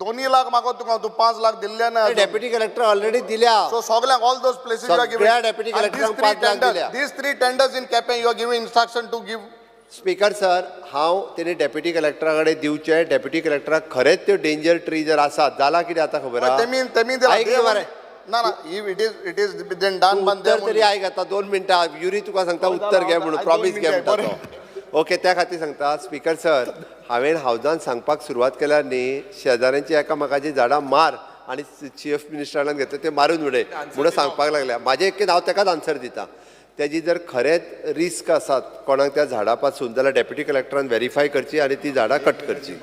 2 लाख मागो तुका, तूं 5 लाख दिल्ले ना. डेप्युटी कलेक्टर ऑलरेडी दिल्या. सो सगळ्यांक ऑल दोज प्लेसीस डेप्युटी कलेक्टरांक 5 लाख दिल्या. these 3 tenders in Quepem you are giving instruction to give. Speaker sir, हांव तेणी डेप्युटी कलेक्टरा कडेन दिवचे. डेप्युटी कलेक्टराक खरेंच त्यो डेंजर ट्री जर आसात जाल्यार कितें आतां खबर आहा. तेमी ना इट इज देन डन. उत्तर तरी आयक आतां 2 मिनटां. युरी तुका सांगता उत्तर घे म्हणून, प्रॉमिस घे म्हणटा तो. ओके, त्या खातीर सांगता स्पीकर सर, हांवें हावजान सांगपाक सुरवात केल्यार न्ही शेजाऱ्यांची एकामेकाची झाडां मार आनी चीफ मिनिस्टरान घेतले ते मारून उडय म्हणून सांगपाक लागल्या. म्हाजें एक हांव ताकाच आन्सर दिता. तेजी जर खरेंच रिस्क आसात कोणाक त्या झाडा पासून जाल्यार डेप्युटी कलेक्टरान व्हेरीफाय करची आनी ती झाडां कट करची.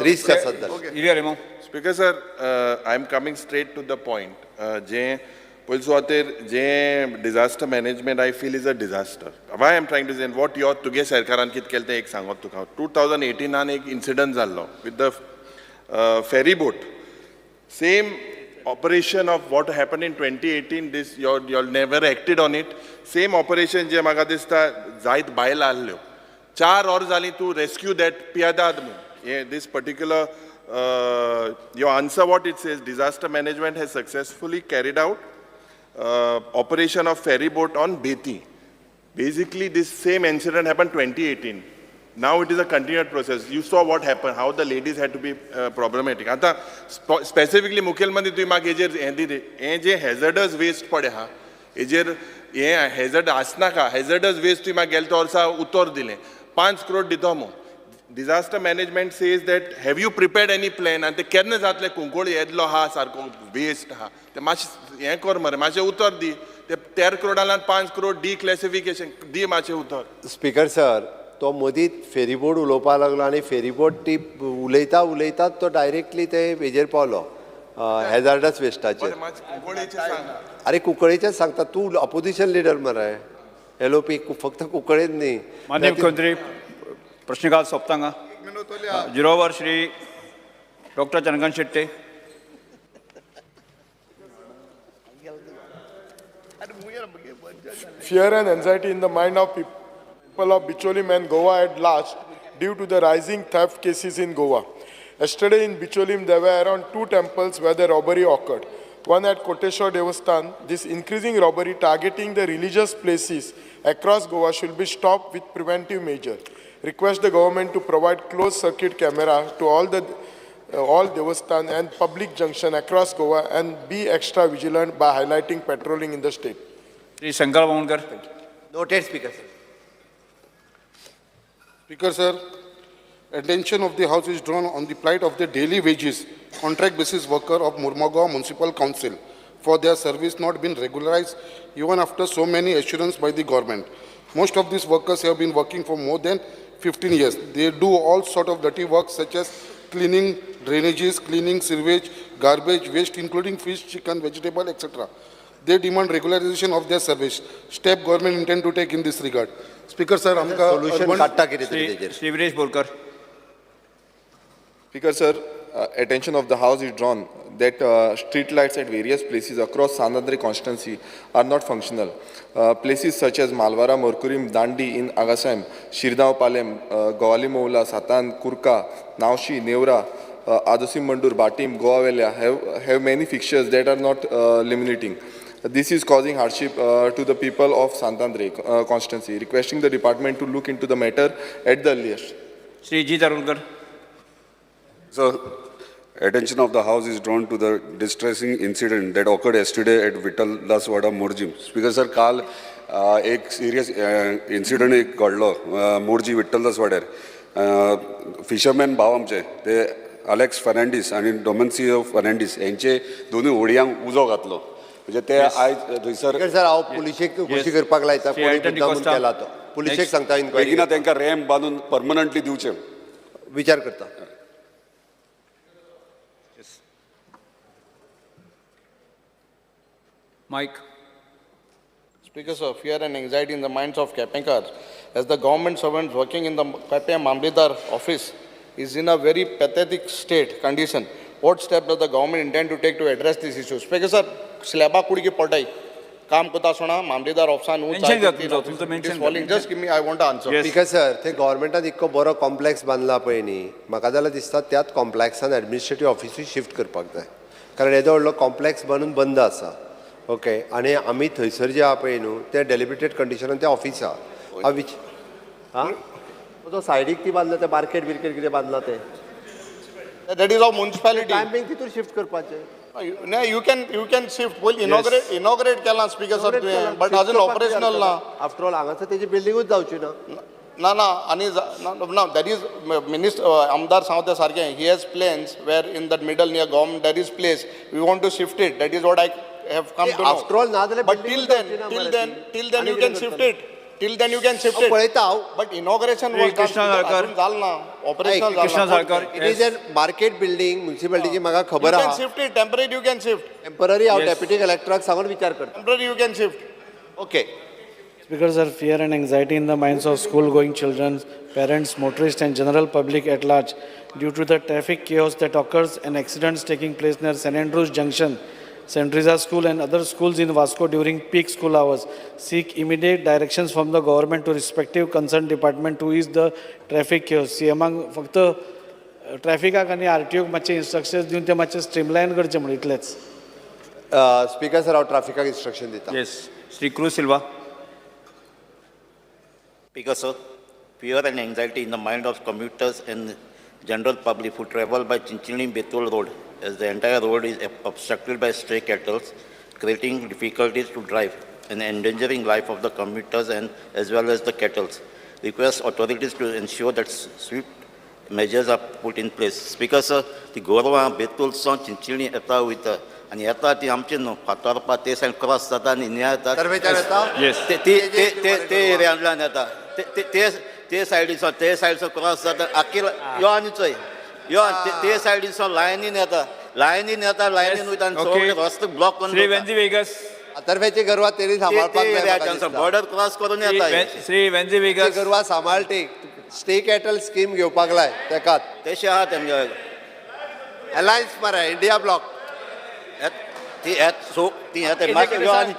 रिस्क आसात जाल्यार. Speaker sir, I am coming straight to the point. जे पयलीं सुवातेर जे disaster management I feel is a disaster. Why I am trying to say what your तुगे सरकारान कितें केलें तें एक सांगत तुका. 2018 एक इन्सिडंट जाल्लो with the ferry boat. Same operation of what happened in 2018, this you never acted on it. Same operation जे म्हाका दिसता जायत बायल आसल्यो 4 hours जाली to rescue that पियादाद म्हूण. This particular your answer what it says, disaster management has successfully carried out operation of ferry boat on Beti. Basically this same incident happened 2018. Now it is a continued process. You saw what happened, how the ladies had to be problematic. आता specifically मुखेलमंत्री तुम्ही म्हाका हेजेर हें दिली, हें जे hazardous waste पडे हा, हेजेर हें hazard आसनाका, hazardous waste तुम्ही म्हाका गेल्या वर्सा उतर दिलें, 5 crore दितो मो. Disaster management says that have you prepared any plan? And ते केन्ना जातले कुंकोळी येदलो हा सारको waste हा, ते मातशें हें कर मरे, मातशें उतर दी. ते 13 crore 5 crore declassification दी मातशें उतर. स्पीकर सर, तो मदींच फेरीबोट उलोवपाक लागलो आनी फेरीबोट ती उलयता तो डायरेक्टली ते हेजेर पावलो हॅजार्डस वेस्टाचेर. अरे कुंकळेचेच सांगता तूं, अपोजिशन लिडर मरे एलओपी, फक्त कुंकळेच न्ही. माननीय मुख्यमंत्री प्रश्नकाल सोंपतांगा. 0 over Shri doctor Chandrakant Shette. Fear and anxiety in the mind of people of Bicholim and Goa at large due to the rising theft cases in Goa. Yesterday in Bicholim, there were around 2 temples where the robbery occurred. One at Koteshwar Devasthan. This increasing robbery targeting the religious places across Goa should be stopped with preventive measure. Request the government to provide closed circuit camera to all Devasthan and public junction across Goa and be extra vigilant by highlighting patrolling in the state. Shri Shankar Bawankar. Noted, Speaker sir. Speaker sir, attention of the House is drawn on the plight of the daily wages contract basis worker of Mormugao Municipal Council for their service not been regularized even after so many assurances by the government. Most of these workers have been working for more than 15 years. They do all sort of dirty work such as cleaning drainages, cleaning sewage, garbage, waste including fish, chicken, vegetable, etc. They demand regularization of their service. Step government intend to take in this regard. Speaker sir, आमका Solution काडटा कितें तरी तेजेर. Shri Viresh Borkar. Speaker sir, attention of the House is drawn that street lights at various places across Sanandri constituency are not functional. Places such as Malwara, Morkurim, Dandi in Agasam, Shirdao Palem, Gawali Moula, Satan, Kurka, Naushi, Neura, Adosim Mandur, Batim, Goavelia have many fixtures that are not illuminating. This is causing hardship to the people of Santandre constituency. Requesting the department to look into the matter at the earliest. Shri G तरुणकर. So, attention of the House is drawn to the distressing incident that occurred yesterday at Vittal Daswada Morji. Speaker sir, काल एक serious incident एक घडलो Morjim Vitthal दासवाड्यार. Fisherman भाव आमचे ते Alex Fernandes आणि डोमेन्सिओ फर्नांडीस यांचे दोन्ही होडयांक उजो घातलो. म्हणजे ते आयज थंयसर सर हांव पुलिशेक घोशी करपाक लायता, कोणी मुद्दामून केला तो. पुलिशेक सांगता इन्क्वायरी बेगिना तांकां रॅम्प बांदून परमनंटली दिवचे. विचार करता. Mike. Speaker sir, fear and anxiety in the minds of Kapenkars as the government servants working in the Kape Mamledar office is in a very pathetic condition. What steps does the government intend to take to address this issue? Speaker sir, slaba kudi ki paltai काम कोता सोना मामलेदार ऑफिसान just give me, I want to answer. Speaker sir, ते गव्हर्नमेंटान इतको बरो complex बांदला पळय न्ही, म्हाका जाल्यार दिसता त्याच कॉम्प्लेक्सान एडमिनिस्ट्रेटिव्ह ऑफिसूय शिफ्ट करपाक जाय. कारण येदो व्हडलो कॉम्प्लेक्स बांदून बंद आसा. ओके, आनी आमी थंयसर जे आहा पळय न्हू ते डेलिमिटेड कंडिशनान ते ऑफिस आहा. हां तो सायडीक ती बांदला ते मार्केट बिर्केट कितें बांदला ते. That is of municipality. Timing तितून शिफ्ट करपाचें. No, you can shift. Well, inaugurate केला speaker sir, but अजून operational ना. After all, हांगासर तेजी बिल्डिंगूच जावची ना. ना आणि no, that is minister आमदार सांगता सारकें. He has plans where in that middle near government there is place. We want to shift it. That is what I have come to know. After all, ना जाल्यार but till then you can shift it. Till then you can shift it. But inauguration was done. अजून झालं ना. Operational झालं. It is a market building, municipality ची म्हाका खबर आहा. You can shift it. Temporary you can shift. Temporary हांव deputy कलेक्टराक सांगून विचार करता. Temporary you can shift. Okay. Speaker sir, fear and anxiety in the minds of school-going children, parents, motorists and general public at large due to the traffic chaos that occurs and accidents taking place near St. Andrews Junction St. Teresa School and other schools in Vasco during peak school hours. Seek immediate directions from the government to respective concerned department to ease the traffic chaos. CMांक फक्त ट्रॅफिकाक आनी आरटीओक मातशे instructions दिवन ते मातशे स्ट्रीमलायन करचे म्हण इतलेंच. Speaker sir हांव ट्राफिकाक इन्स्ट्रक्शन दिता. Yes Shri cruise Silva. Speaker, sir, fear and anxiety in the mind of commuters and general public who travel by Chinchini-Betul road, as the entire road is obstructed by stray cattle, creating difficulties to drive and endangering life of the commuters and as well as the cattle. Request authorities to ensure that swift measures are put in place. Speaker, sir, the Gorwa Betul son Chinchini eta with आणि येता ती आमचे न्हू फातोरपा ते said cross जाता आनी हिंगा येता ते एरियांतल्यान येता ते सायडीचो क्रॉस जाता आख्खी यो आनी चोय यो ते सायडीचो लायनीन येता लायनीन वयता आनी सगळे रस्तो ब्लॉक करून श्री वेंजी वेगस. तर्फेची गोरवां तेणी सांबाळपाक बॉर्डर क्रॉस करून येता. श्री वेंजी वेगस. गोरवां सांबाळटी स्टे कॅटल स्कीम घेवपाक लाय तेकात तशें आहा तेमगे अलायन्स मरे इंडिया ब्लॉक ती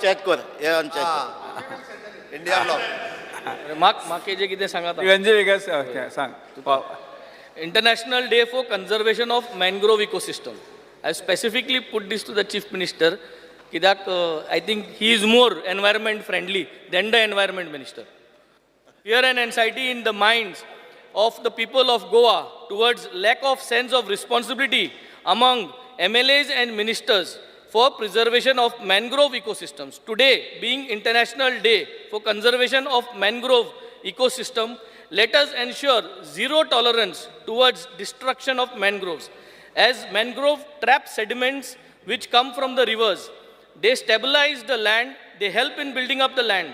चॅक कर इंडिया ब्लॉक. म्हाका हेजें कितें सांगात. वेंजी वेगस सांग. International Day for Conservation of Mangrove Ecosystem. I specifically put this to the Chief Minister. Kidak, I think he is more environment friendly than the Environment Minister. Fear and anxiety in the minds of the people of Goa towards lack of sense of responsibility among MLAs and ministers for preservation of mangrove ecosystems. Today, being International Day for Conservation of Mangrove Ecosystem, let us ensure zero tolerance towards destruction of mangroves. As mangrove trap sediments which come from the rivers, they stabilize the land, they help in building up the land,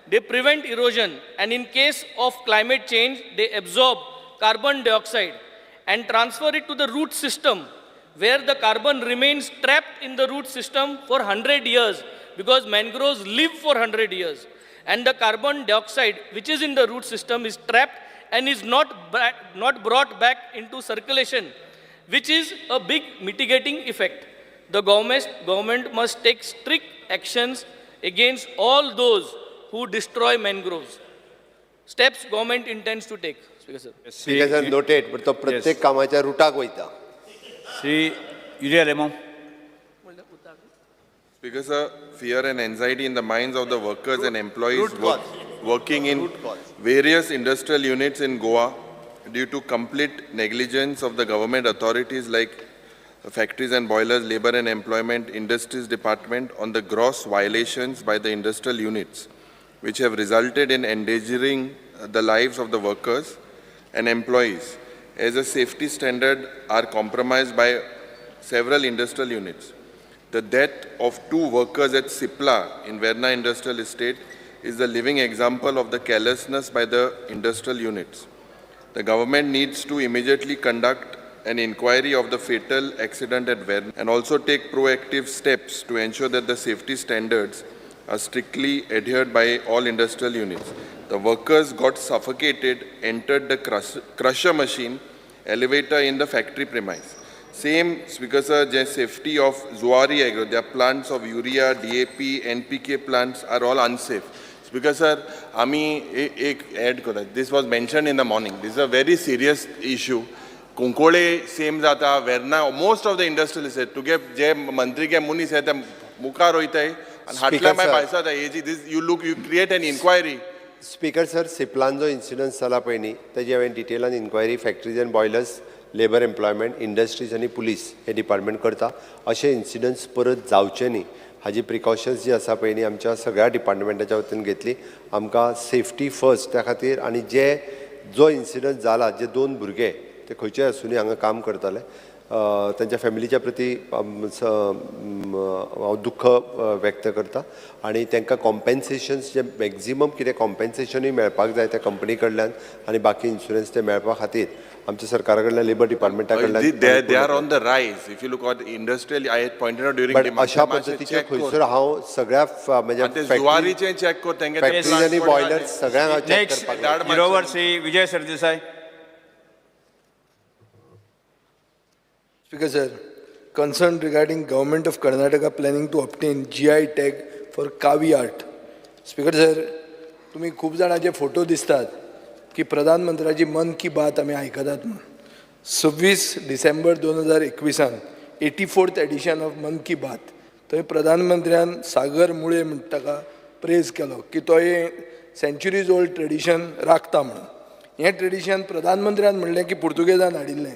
they prevent erosion, and in case of climate change, they absorb carbon dioxide and transfer it to the root system, where the carbon remains trapped in the root system for 100 years, because mangroves live for 100 years. And the carbon dioxide, which is in the root system, is trapped and is not brought back into circulation, which is a big mitigating effect. The government must take strict actions against all those who destroy mangroves. Steps government intends to take. Speaker sir. Speaker sir, noted, but तो प्रत्येक कामाच्या रुटाक वयता. Shri Yuri Alemao. Speaker sir, fear and anxiety in the minds of the workers and employees working in various industrial units in Goa due to complete negligence of the government authorities like Factories and Boilers, Labour and Employment Industries Department on the gross violations by the industrial units, which have resulted in endangering the lives of the workers and employees, as the safety standards are compromised by several industrial units. The death of 2 workers at Sipla in Verna Industrial Estate is the living example of the carelessness by the industrial units. The government needs to immediately conduct an inquiry of the fatal accident at Verna and also take proactive steps to ensure that the safety standards are strictly adhered by all industrial units. The workers got suffocated, entered the crusher machine, elevator in the factory premise. Same, Speaker sir, the safety of Zuari Agro, their plants of urea, DAP, NPK plants are all unsafe. Speaker sir, this was mentioned in the morning. This is a very serious issue. Kunkole same jata, Verna, most of the industrialists said to get Jay Mantri ke Muni said Mukar hoita and Hatla my paisa the AG, this you create an inquiry. Speaker sir, Siplan जो incident जाला पयनी ताजी हांवें डिटेलान inquiry factories and boilers labour employment industries आनी police हे department करता. अशे इन्सिडंट्स परत जावचे न्ही हाजी प्रिकॉशन्स जी आसा पळय न्ही आमच्या सगळ्या डिपार्टमेंटाच्या वतीन घेतली. आमकां सेफ्टी फर्स्ट त्या खातीर आनी जो इन्सिडंट जाला जे 2 भुरगे ते खंयचेय आसूनी हांगा काम करताले त्यांच्या फॅमिलीच्या प्रती हांव दुख्ख व्यक्त करता आनी तांकां कॉम्पेन्सेशन्स जे मॅक्झिमम कितें कॉम्पेन्सेशनूय मेळपाक जाय त्या कंपनी कडल्यान आनी बाकी इन्शुरन्स ते मेळपा खातीर आमच्या सरकारा कडल्यान लेबर डिपार्टमेंटा कडल्यान they are on the rise. If you look at industrial, I had pointed out during demand. अशा पद्धतीचे खंयसर हांव सगळ्या म्हणजे जुवारीचे चेक कर तांगे फॅक्टरीज आनी बॉयलर्स सगळ्यांक हांव चेक करपाक गिरोवर Vijay Sardesai. Speaker sir, concerned regarding Government of Karnataka planning to obtain GI tag for Kavi art. Speaker sir, तुम्ही खूप जणांचे फोटो दिसतात की प्रधानमंत्र्याची मन की बात आम्ही ऐकतात म्हणून 26 डिसेंबर 2021 84th एडिशन ऑफ मन की बात थंय प्रधानमंत्र्यान सागर मुळे म्हणटा ताका प्रेज केलो की तो हे सेंच्युरीज ओल्ड ट्रेडिशन राखता म्हणून हें ट्रेडिशन प्रधानमंत्र्यान म्हणलें की पुर्तुगेजान हाडिल्लें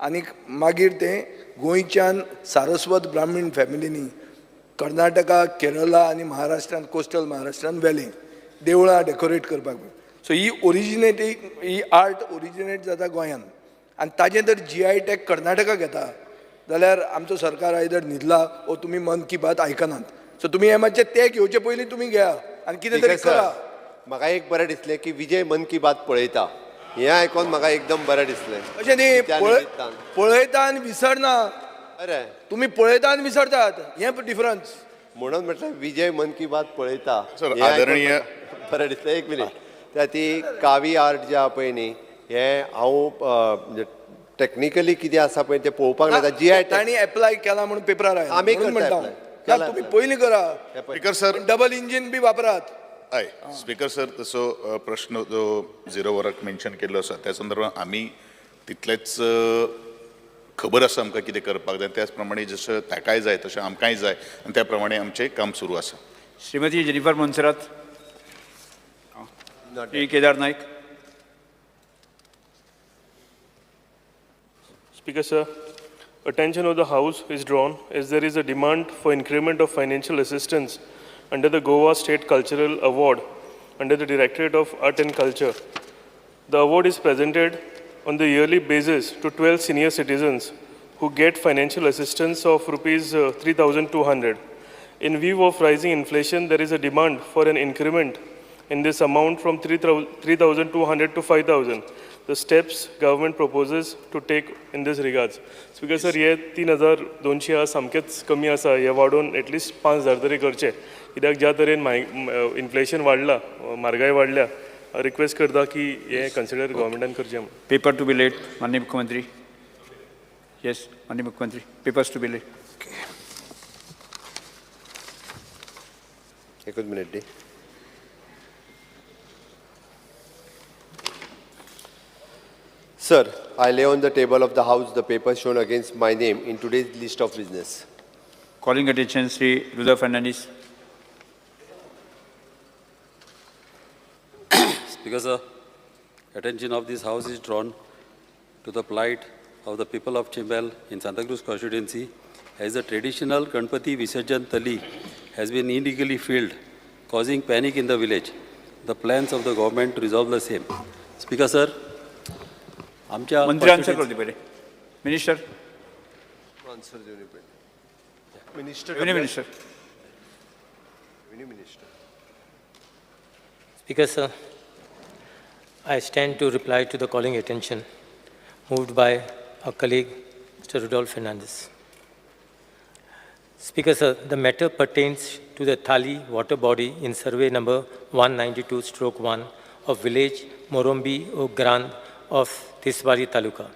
आनी मागीर तें गोंयच्यान सारस्वत ब्राह्मीण फॅमिलींनी कर्नाटका केरला आनी महाराष्ट्रान कोस्टल महाराष्ट्रान व्हेलें देवळां डेकोरेट करपाक सो ही आर्ट ओरिजिनेट जाता गोंयान आनी ताजें जर GI टॅग कर्नाटका घेता जाल्यार आमचो सरकार आयदर न्हिदला ओ तुमी मन की बात आयकनात सो तुमी हे मातशें ते घेवचे पयलीं तुमी घेया आनी कितें तरी करा. म्हाका एक बरें दिसलें की विजय मन की बात पळयता हें आयकोन म्हाका एकदम बरें दिसलें. अशें न्ही पळयता आनी विसरना अरे तुमी पळयता आनी विसरतात हें डिफरन्स म्हणून म्हटलं विजय मन की बात पळयता सर, आदरणीय बरें दिसलें. एक मिनीट त्या ती कावी आर्ट जे आहा पळय न्ही हें हांव टॅक्निकली कितें आसा पळय तें पळोवपाक लागता GI तांणी एप्लाय केला म्हणून पेपरार आयला आमी म्हणून करता म्हणटा apply. तुम्ही पयलीं करा स्पीकर सर डबल इंजिन बी वापरात. हय स्पीकर सर तसो प्रश्न जो झिरो वराक मेन्शन केल्लो आसा त्या संदर्भात आमी तितलेच खबर आसा आमकां कितें करपाक जाय त्याच प्रमाणे जशें ताकाय जाय तशें आमकांय जाय आनी त्या प्रमाणे आमचें काम सुरू आसा. Shrimati Jennifer Monserrate, Shri Kedar Naik. Speaker sir, attention of the House is drawn as there is a demand for increment of financial assistance under the Goa State Cultural Award under the Directorate of Art and Culture. The award is presented on the yearly basis to 12 senior citizens who get financial assistance of rupees 3,200. In view of rising inflation, there is a demand for an increment in this amount from 3,200 to 5,000. The steps government proposes to take in this regards. Speaker sir, हे 3,200 हा सामकेच कमी आसा हे वाडोवन at least 5,000 तरी करचे कित्याक ज्या तरेन इन्फ्लेशन वाडला म्हारगाय वाडल्या रिक्वेस्ट करता की हे कन्सिडर गव्हर्मेंटान करचें. Paper to be late. माननीय मुख्यमंत्री. येस माननीय मुख्यमंत्री, पेपर्स टू बी लेट. एकच minute the. Sir, I lay on the table of the House the papers shown against my name in today's list of business. Calling attention, Sri Rudolf Fernandez. Speaker sir, attention of this House is drawn to the plight of the people of Chimbel in Santa Cruz constituency as the traditional Ganpati Visarjan Thali has been illegally filled, causing panic in the village. The plans of the government to resolve the same. Speaker sir, मंत्री answer करते पहिले. Minister. Answer देऊन पहिले. Minister. Minister. Minister. Speaker sir, I stand to reply to the calling attention moved by our colleague Mr. Rudolf Fernandez. Speaker sir, the matter pertains to the Thali water body in survey number 192/1 of village Morombi Grand of Tiswari Taluka.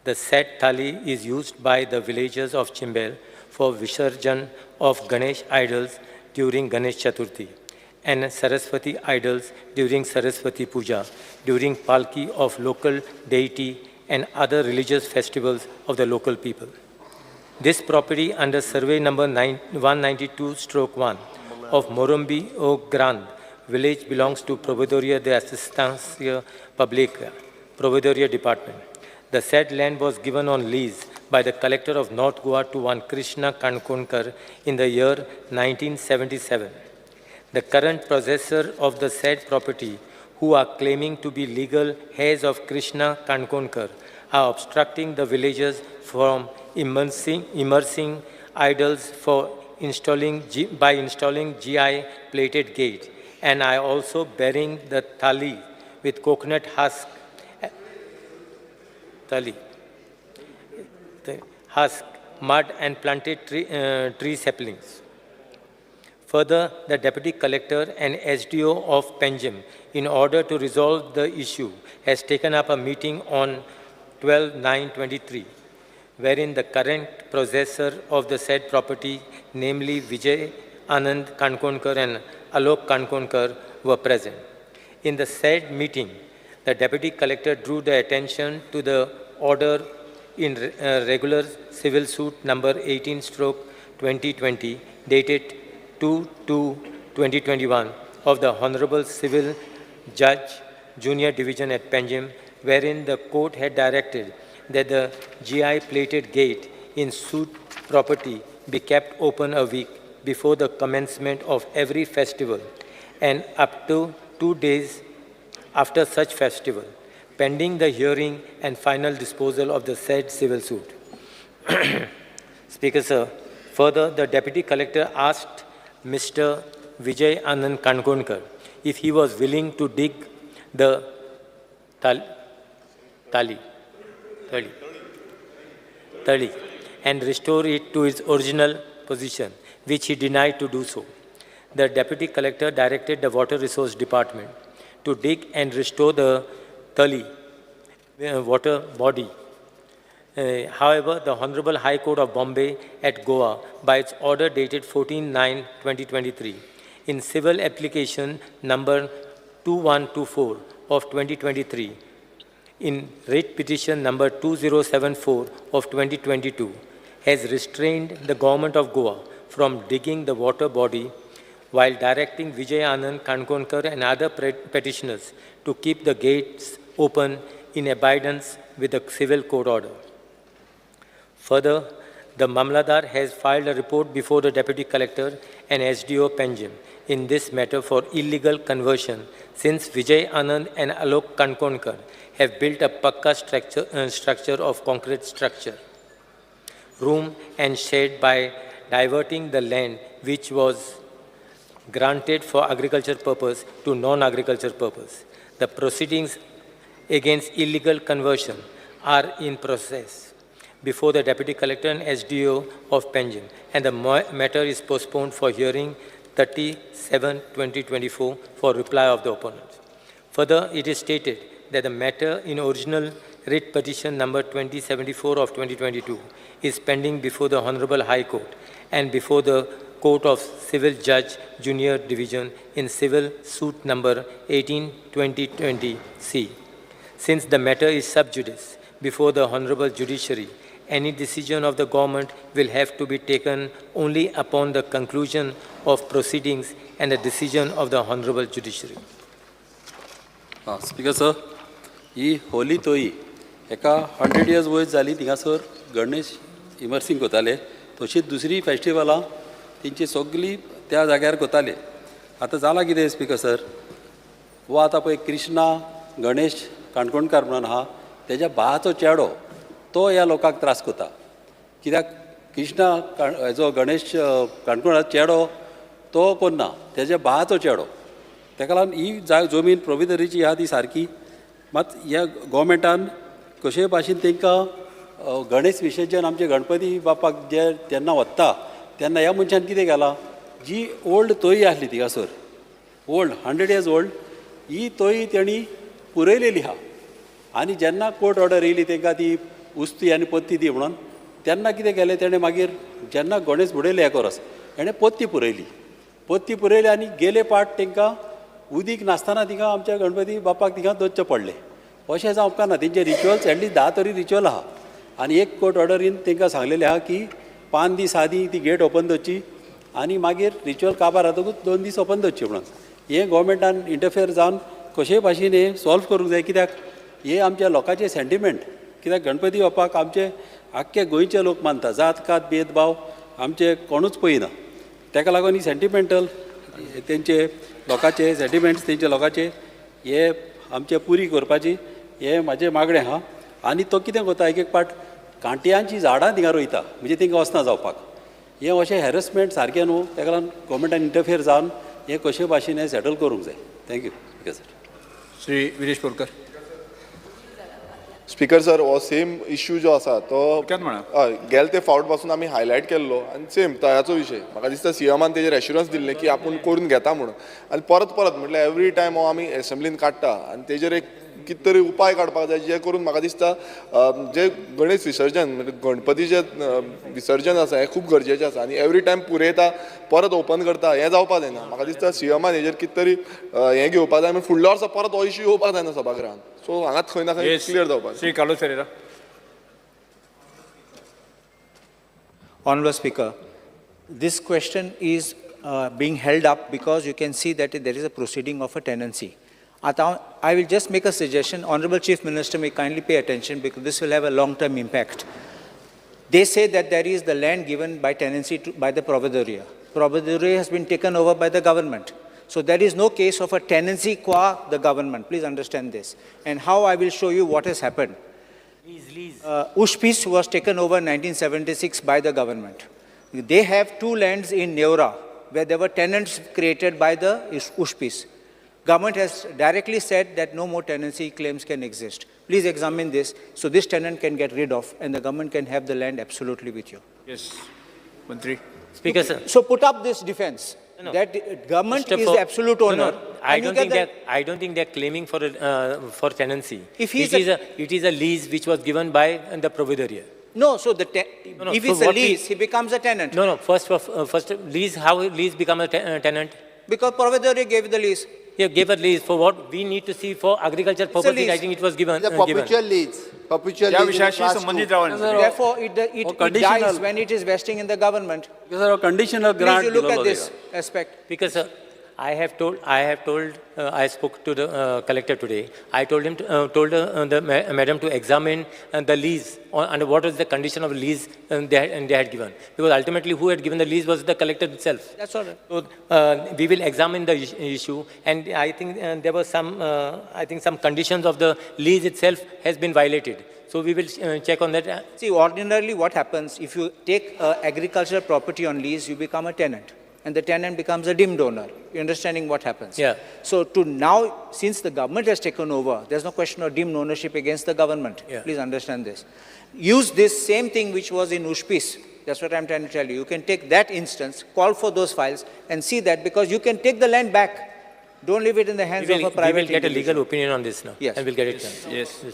The said thali is used by the villagers of Chimbel for Visarjan of Ganesh idols during Ganesh Chaturthi and Saraswati idols during Saraswati Puja, during Palki of local deity and other religious festivals of the local people. This property under survey number 192/1 of Morombi Grand village belongs to Proveedoria de Asistencia Publica, Proveedoria Department. The said land was given on lease by the collector of North Goa to one Krishna Kankonkar in the year 1977. The current possessor of the said property, who are claiming to be legal heirs of Krishna Kankonkar, are obstructing the villagers from immersing idols by installing GI plated gate, and I also bearing the thali with coconut husk mud and planted tree saplings. Further, the Deputy Collector and SDO of Panjim, in order to resolve the issue, has taken up a meeting on 12/9/23 wherein the current possessor of the said property, namely Vijay Anand Kankonkar and Alok Kankonkar, were present. In the said meeting, the Deputy Collector drew the attention to the order in regular civil suit number 18/2020 dated 2/2/2021 of the Honorable Civil Judge, Junior Division at Panjim, wherein the court had directed that the GI plated gate in suit property be kept open a week before the commencement of every festival and up to 2 days after such festival, pending the hearing and final disposal of the said civil suit. Speaker, sir, further, the Deputy Collector asked Mr. Vijay Anand Kankonkar if he was willing to dig the tali and restore it to its original position, which he denied to do so. The Deputy Collector directed the Water Resource Department to dig and restore the tali water body. However, the Honorable High Court of Bombay at Goa, by its order dated 14/9/2023, in civil application number 2124 of 2023, in writ petition number 2074 of 2022, has restrained the Government of Goa from digging the water body while directing Vijay Anand Kankonkar and other petitioners to keep the gates open in abidance with the civil court order. Further, the Mamladar has filed a report before the Deputy Collector and SDO Panjim in this matter for illegal conversion, since Vijay Anand and Alok Kankonkar have built a pakka structure of concrete structure, room and shed by diverting the land which was granted for agriculture purpose to non-agriculture purpose. The proceedings against illegal conversion are in process before the Deputy Collector and SDO of Panjim, and the matter is postponed for hearing 30/7/2024 for reply of the opponents. Further, it is stated that the matter in original writ petition number 2074 of 2022 is pending before the Honorable High Court and before the Court of Civil Judge, Junior Division in civil suit number 18/2020 C. Since the matter is sub judice before the Honorable Judiciary, any decision of the government will have to be taken only upon the conclusion of proceedings and the decision of the Honorable Judiciary. Speaker sir, he Holy तोई एका 100 years वयर जाली थिंगासर Ganesh immersing कोताले तशीच दुसरी फेस्टिवलां तेंची सगळी त्या जाग्यार कोताले. आतां जाला कितें स्पीकर सर, वो आतां पळय कृष्णा गणेश काणकोणकार म्हणून आहा तेज्या भावाचो चेडो तो ह्या लोकांक त्रास कोता. कित्याक कृष्णा हेजो गणेश काणकोणाचो चेडो तो कोण ना, तेज्या भावाचो चेडो. तेका लागून ही जमीन प्रोविदरीची आहा ती सारकी, मात ह्या गोवमेंटान कशे भाशेन तांकां गणेश विसर्जन आमचे गणपती बापाक जे तेन्ना वता तेन्ना ह्या मनशान कितें केलां, जी ओल्ड तोय आसली थिंगासर, ओल्ड 100 years ओल्ड, ही तोय तेणी पुरयलेली आहा. आनी जेन्ना कोर्ट ऑर्डर येयली तांकां ती उस्ती आनी पत्ती दी म्हणून, तेन्ना कितें केलें तेणें मागीर जेन्ना गणेश बुडयले एकोरस तेणें पत्ती पुरयली आनी गेले पाट तांकां उदीक नासतना थिंगा आमच्या गणपती बापाक थिंगा दवरचें पडलें. अशें जावं उपकारना. तेंचे रिच्युअल्स एटलीस्ट 10 तरी रिच्युअल आहा. आनी एक कोर्ट ऑर्डरीन तांकां सांगलेलें आहा की 5 दीस आदीं ती गेट ओपन दवरची आनी मागीर रिच्युअल काबार जातकूच 2 दीस ओपन दवरची म्हणून. हें गोवमेंटान इंटरफियर जावन कशेय भाशेन हें सॉल्व करूंक जाय. कित्याक हे आमच्या लोकांचे सेंटिमेंट. कित्याक गणपती बापाक आमचे आख्खे गोंयचे लोक मानता, जात कात भेदभाव आमचे कोणूच पळयना. ताका लागून ही सेंटिमेंटल तेंचे लोकांचे सेंटिमेंट्स तेंचे लोकांचे हे आमचे पुरी करपाची हे म्हाजें मागणें आहा. आनी तो कितें करता, एक एक पाट कांट्यांची झाडां थिंगा रोयता म्हणजे तांकां वचना जावपाक. हें अशें हॅरसमेंट सारकें न्हू. ताका लागून गोवमेंटान इंटरफियर जावन हें कशे भाशेन हें सेटल करूंक जाय. Thank you. Sir Shri Viresh Borkar. Speaker sir, हो सेम इश्यू जो आसा तो गेल ते फावट पासून आमी हायलायट केल्लो आनी सेम तळ्याचो विशय. म्हाका दिसता सीएमान तेजेर एश्युरन्स दिल्लें की आपूण करून घेता म्हणून. आनी परत म्हटल्यार एवरी टायम हो आमी एसेंब्लीन काडटा आनी तेजेर एक कित तरी उपाय काडपाक जाय जे करून म्हाका दिसता जे गणेश विसर्जन म्हणजे गणपतीचें विसर्जन आसा हें खूब गरजेचें आसा आनी एवरी टायम पुरयता परत ओपन करता हें जावपाक जायना म्हाका दिसता सीएमान हेजेर कित तरी हें घेवपाक जाय आनी फुडल्या वर्सा परत हो इश्यू येवपाक जायना सभागृहांत सो हांगाच खंय ना खंय क्लियर जावपाक Shri Carlos Ferreira. Honorable Speaker, this question is being held up because you can see that there is a proceeding of a tenancy. I will just make a suggestion. Honorable Chief Minister may kindly pay attention because this will have a long-term impact. They say that there is the land given by tenancy by the Providoria. Providoria has been taken over by the government. So there is no case of a tenancy qua the government. Please understand this. And how I will show you what has happened. Ushpis was taken over in 1976 by the government. They have two lands in Neura where there were tenants created by the Ushpis. Government has directly said that no more tenancy claims can exist. Please examine this so this tenant can get rid of and the government can have the land absolutely with you. Yes, Mantri. Speaker, sir. So put up this defense that government is the absolute owner. I don't think they're claiming for tenancy. If it is a lease which was given by the Providoria. No, so if it's a lease, he becomes a tenant. No, first lease, how lease become a tenant? Because Providoria gave the lease. Yeah, gave a lease for what? We need to see for agriculture purposes. I think it was given. The perpetual lease. Perpetual या lease. विषयाशी संबंधित राहून Therefore, it dies when it is vesting in the government. Conditional Please grant you look at this aspect. Because I spoke to the collector today. I told him, told the madam to examine the lease and what was the condition of lease they had given. Because ultimately, who had given the lease was the collector itself. That's all right. So we will examine the issue, and I think there was some conditions of the lease itself has been violated. So we will check on that. See, ordinarily what happens, if you take agricultural property on lease, you become a tenant. And the tenant becomes a deemed owner. You're understanding what happens? Yeah. So to now, since the government has taken over, there's no question of deemed ownership against the government. Yeah. Please understand this. Use this same thing which was in Ushpis. That's what I'm trying to tell you. You can take that instance, call for those files, and see that because you can take the land back. Don't leave it in the hands of a private We will get a individual. legal opinion on this now. Yes. And we'll get it done. Yes.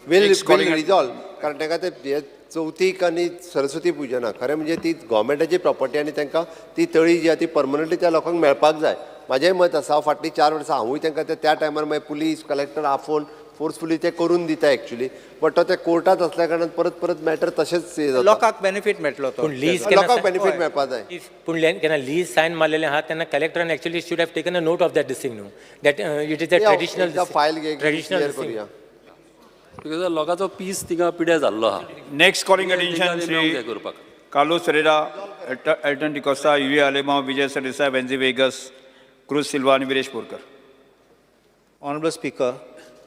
Will resolve. कारण ताका ते चवथीक आनी सरस्वती पुजना खरें म्हणजे ती गव्हर्मेंटाची property आनी तांकां ती तळी जी आहा ती परमनंटली त्या लोकांक मेळपाक जाय म्हाजेंय मत आसा फाटलीं 4 वर्सां हांवूय तांकां त्या टायमार मागीर पुलीस कलेक्टर आफोवन फोर्सफुली ते करून दिता एक्चुअली बट तो त्या कोर्टात असल्या कारणान परत परत मॅटर तशेंच जाता लोकांक बेनिफीट मेळटलो तो. पूण लीज लोकांक बेनिफीट मेळपाक जाय पूण केन्ना लीज सायन मारलेलें आहा तेन्ना कलेक्टरान actually should have taken a note of that this thing न्हू that it is a traditional file traditional करूया बिकॉज लोकांचो पीस थिंगा पिड्यार जाल्लो आहा next calling attention Shri Carlos Ferreira, Alton D'Costa, Yuri Alemao, Vijai Sardesai, Venzy Viegas, Cruz Silva आणि Viresh Borkar. Honorable Speaker,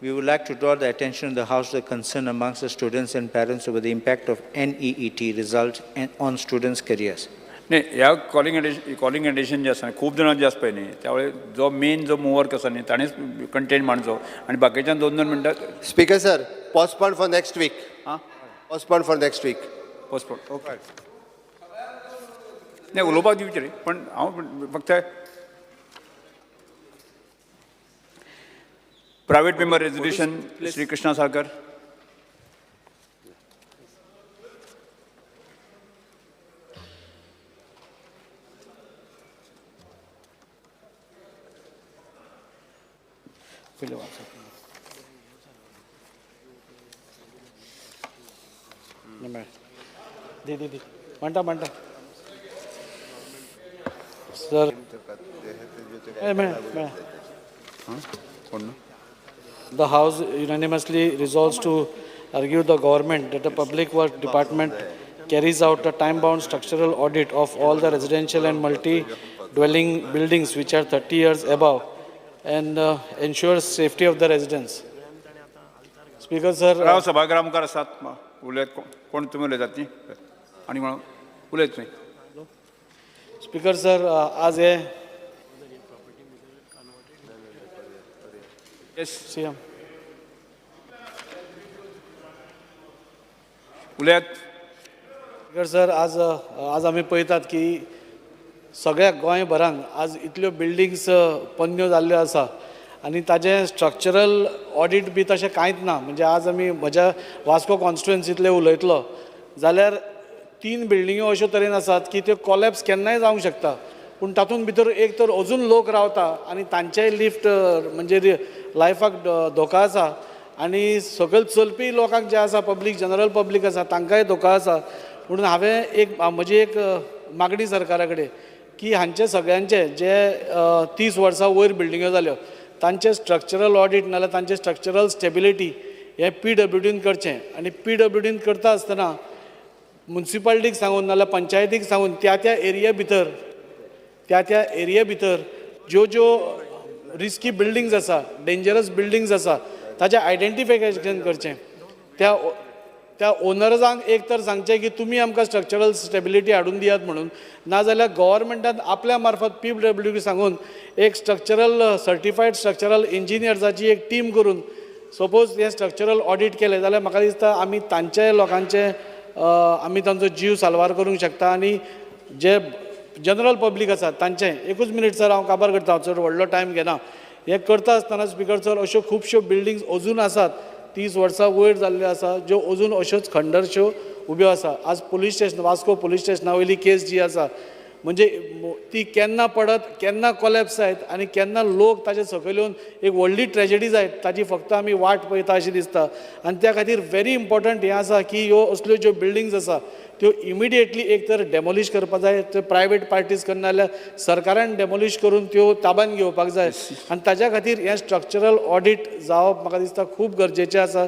we would like to draw the attention of the House to the concern amongst the students and parents over the impact of NEET results on students' careers. नाही ह्या calling addition जे आसा खूब जाणां जे आसा पळय न्ही त्यावेळी जो मेन जो मुवर्क आसा न्ही ताणेंच कंटेंट मांडचो आनी बाकीच्यान 2-2 मिनटां. Speaker sir postpone for next week. Postpone for next week. Postpone okay. नाही उलोवपाक दिवचे रे पण हांव फक्त private member resolution Shri Krishna Salkar. म्हणटा sir The House unanimously resolves to argue the government that the Public Works Department carries out a time-bound structural audit of all the residential and multi-dwelling buildings which are 30 years above and ensures safety of the residents. Speaker sir. राव सभागृहा मुखार आसात उलयत कोण तुमी उलयतात न्ही आनी म्हणून उलयत तुमी. स्पीकर सर आज हे सीएम उलयत. स्पीकर सर आज आमी पळयतात की सगळ्या गोंयभरांक आज इतल्यो बिल्डिंग्स पोन्न्यो जाल्ल्यो आसा आनी ताजें स्ट्रक्चरल ऑडिट बी तशें कांयच ना. म्हणजे आज आमी म्हज्या वास्को कॉन्स्टिट्युएन्सींतले उलयतलो जाल्यार 3 बिल्डिंगो अश्यो तरेन आसात की त्यो कॉलॅप्स केन्नाय जावंक शकता. पूण तातूंत भितर एक तर अजून लोक रावता आनी तांचेय लिफ्ट म्हणजे लायफाक धोको आसा आनी सकयल चलपी लोकांक जे आसा पब्लीक जनरल पब्लीक आसा तांकांय धोको आसा. म्हणून हांवें म्हजी एक मागणी सरकारा कडेन की हांचे सगळ्यांचे जे 30 वर्सां वयर बिल्डिंगो जाल्यो तांचे स्ट्रक्चरल ऑडिट नाजाल्यार तांचे स्ट्रक्चरल स्टेबिलिटी हे PWDन करचें. आनी PWDन करता आसतना म्युन्सिपालिटीक सांगून नाजाल्यार पंचायतीक सांगून त्या एरिया भितर ज्यो रिस्की बिल्डिंग्स आसा डेंजरस बिल्डिंग्स आसा ताचें आयडेंटिफिकेशन करचें. त्या ओनर्सांक एक तर सांगचें की तुमी आमकां स्ट्रक्चरल स्टेबिलिटी हाडून दियात म्हणून, नाजाल्यार गव्हर्मेंटान आपल्या मार्फत PWD सांगून एक स्ट्रक्चरल सर्टिफायड स्ट्रक्चरल इंजिनियर्साची एक टीम करून सपोज हे स्ट्रक्चरल ऑडिट केलें जाल्यार म्हाका दिसता आमी तांचे लोकांचे आमी तांचो जीव साल्वार करूंक शकता. आनी जे जनरल पब्लीक आसा तांचें एकूच मिनीट सर हांव काबार करता, चड व्हडलो टायम घेना. हे करता आसतना स्पिकर सर अश्यो खुबश्यो बिल्डिंग्स अजून आसात 30 वर्सां वयर जाल्ल्यो आसा ज्यो अजून अश्योच खंडरश्यो उब्यो आसा. आज पुलीस स्टेशन वास्को पुलीस स्टेशना वयली केस जी आसा म्हणजे ती केन्ना पडत केन्ना कॉलॅप्स जायत आनी केन्ना लोक ताचे सकयल येवन एक व्हडली ट्रेजेडी जायत ताची फक्त आमी वाट पळयता अशी दिसता. आनी त्या खातीर व्हेरी इम्पॉर्टंट हें आसा की ह्यो असल्यो ज्यो बिल्डिंग्स आसा त्यो इमिडिएटली एक तर डेमोलिश करपाक जाय, त्यो प्रायवेट पार्टीज करना जाल्यार सरकारान डेमोलिश करून त्यो ताब्यान घेवपाक जाय. आनी ताच्या खातीर हें स्ट्रक्चरल ऑडिट जावप म्हाका दिसता खूब गरजेचें आसा.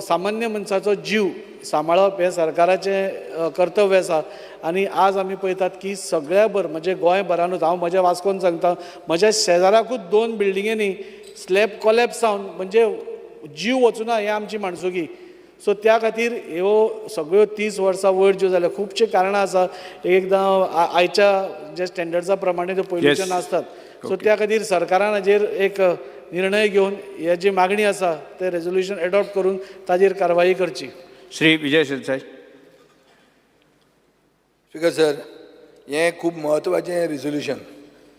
सामान्य मनशाचो जीव सांबाळप हें सरकाराचें कर्तव्य आसा. आनी आज आमी पळयतात की सगळ्या म्हणजे गोंयभरानूच हांव म्हज्या वास्कोन सांगता म्हज्या शेजाराकूच 2 बिल्डिंगेनी स्लॅब कॉलॅप्स जावन म्हणजे जीव वचूना हें आमची माणसुकी. सो त्या खातीर ह्यो सगळ्यो 30 वर्सां वयर ज्यो जाल्या खुबशे कारणां आसा. एकदां आयच्या जे स्टँडर्ड्सा प्रमाणे त्यो पयलींच्यो नासतात. सो त्या खातीर सरकारान हाजेर एक निर्णय घेवन हे जी मागणी आसा ते रेजोल्युशन एडॉप्ट करून ताजेर कारवाई करची. श्री विजय शिरसाट. स्पिकर सर, हें खूब म्हत्वाचें रिजोल्युशन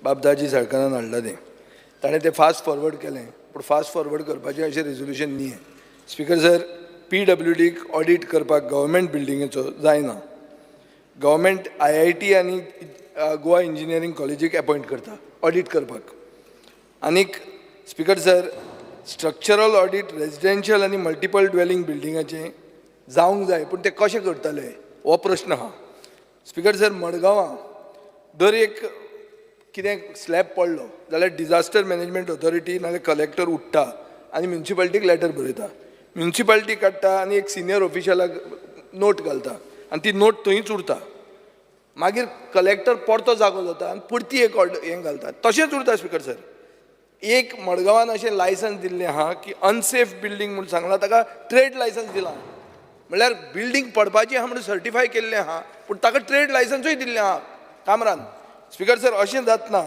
बाबदाजी सळकरान हाडलां तें. ताणें तें फास्ट फॉरवर्ड केलें पूण फास्ट फॉरवर्ड करपाचें अशें रिजोल्युशन न्ही. स्पिकर सर, PWDक ऑडिट करपाक गव्हर्मेंट बिल्डिंगेचो जायना. गव्हर्मेंट IIT आनी गोवा इंजिनियरींग कॉलेजीक अपॉयंट करता ऑडिट करपाक. आनीक speaker sir, structural audit residential आनी मल्टिपल ड्वेलिंग बिल्डिंगाचें जावंक जाय पूण ते कशें करतले हो प्रश्न आहा. स्पिकर सर, मडगांवां दर एक कितें स्लॅब पडलो जाल्यार डिजास्टर मॅनेजमेंट ऑथॉरिटी नाजाल्यार कलेक्टर उठ्ठा आनी म्युन्सिपालिटीक लेटर बरयता. म्युन्सिपालिटी काडटा आनी एक सिनियर ऑफिशलाक नोट घालता आनी ती नोट थंयच उरता. मागीर कलेक्टर परतो जागो जाता आनी परती एक हें घालता. तशेंच उरता स्पिकर सर. एक मडगांवान अशें लायसन्स दिल्लें आहा की अनसेफ बिल्डींग म्हणून सांगलां ताका ट्रेड लायसन्स दिलां. म्हणल्यार बिल्डींग पडपाची आहा म्हणून सर्टिफाय केल्लें आहा पूण ताका ट्रेड लायसन्सूय दिल्लें आहा कामरान. स्पिकर सर, अशें जातना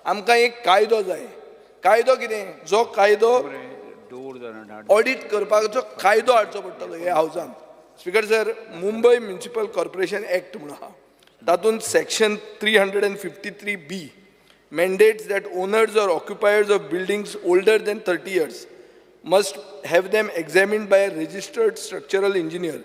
आमकां एक कायदो जाय. कायदो कितें? जो कायदो ऑडिट करपाचो कायदो हाडचो पडटलो ह्या हावसान. Speaker sir, Mumbai municipal corporation act म्हणून आहा तातूंत section 353B mandates that owners or occupiers of buildings older than 30 years must have them examined by a registered structural engineer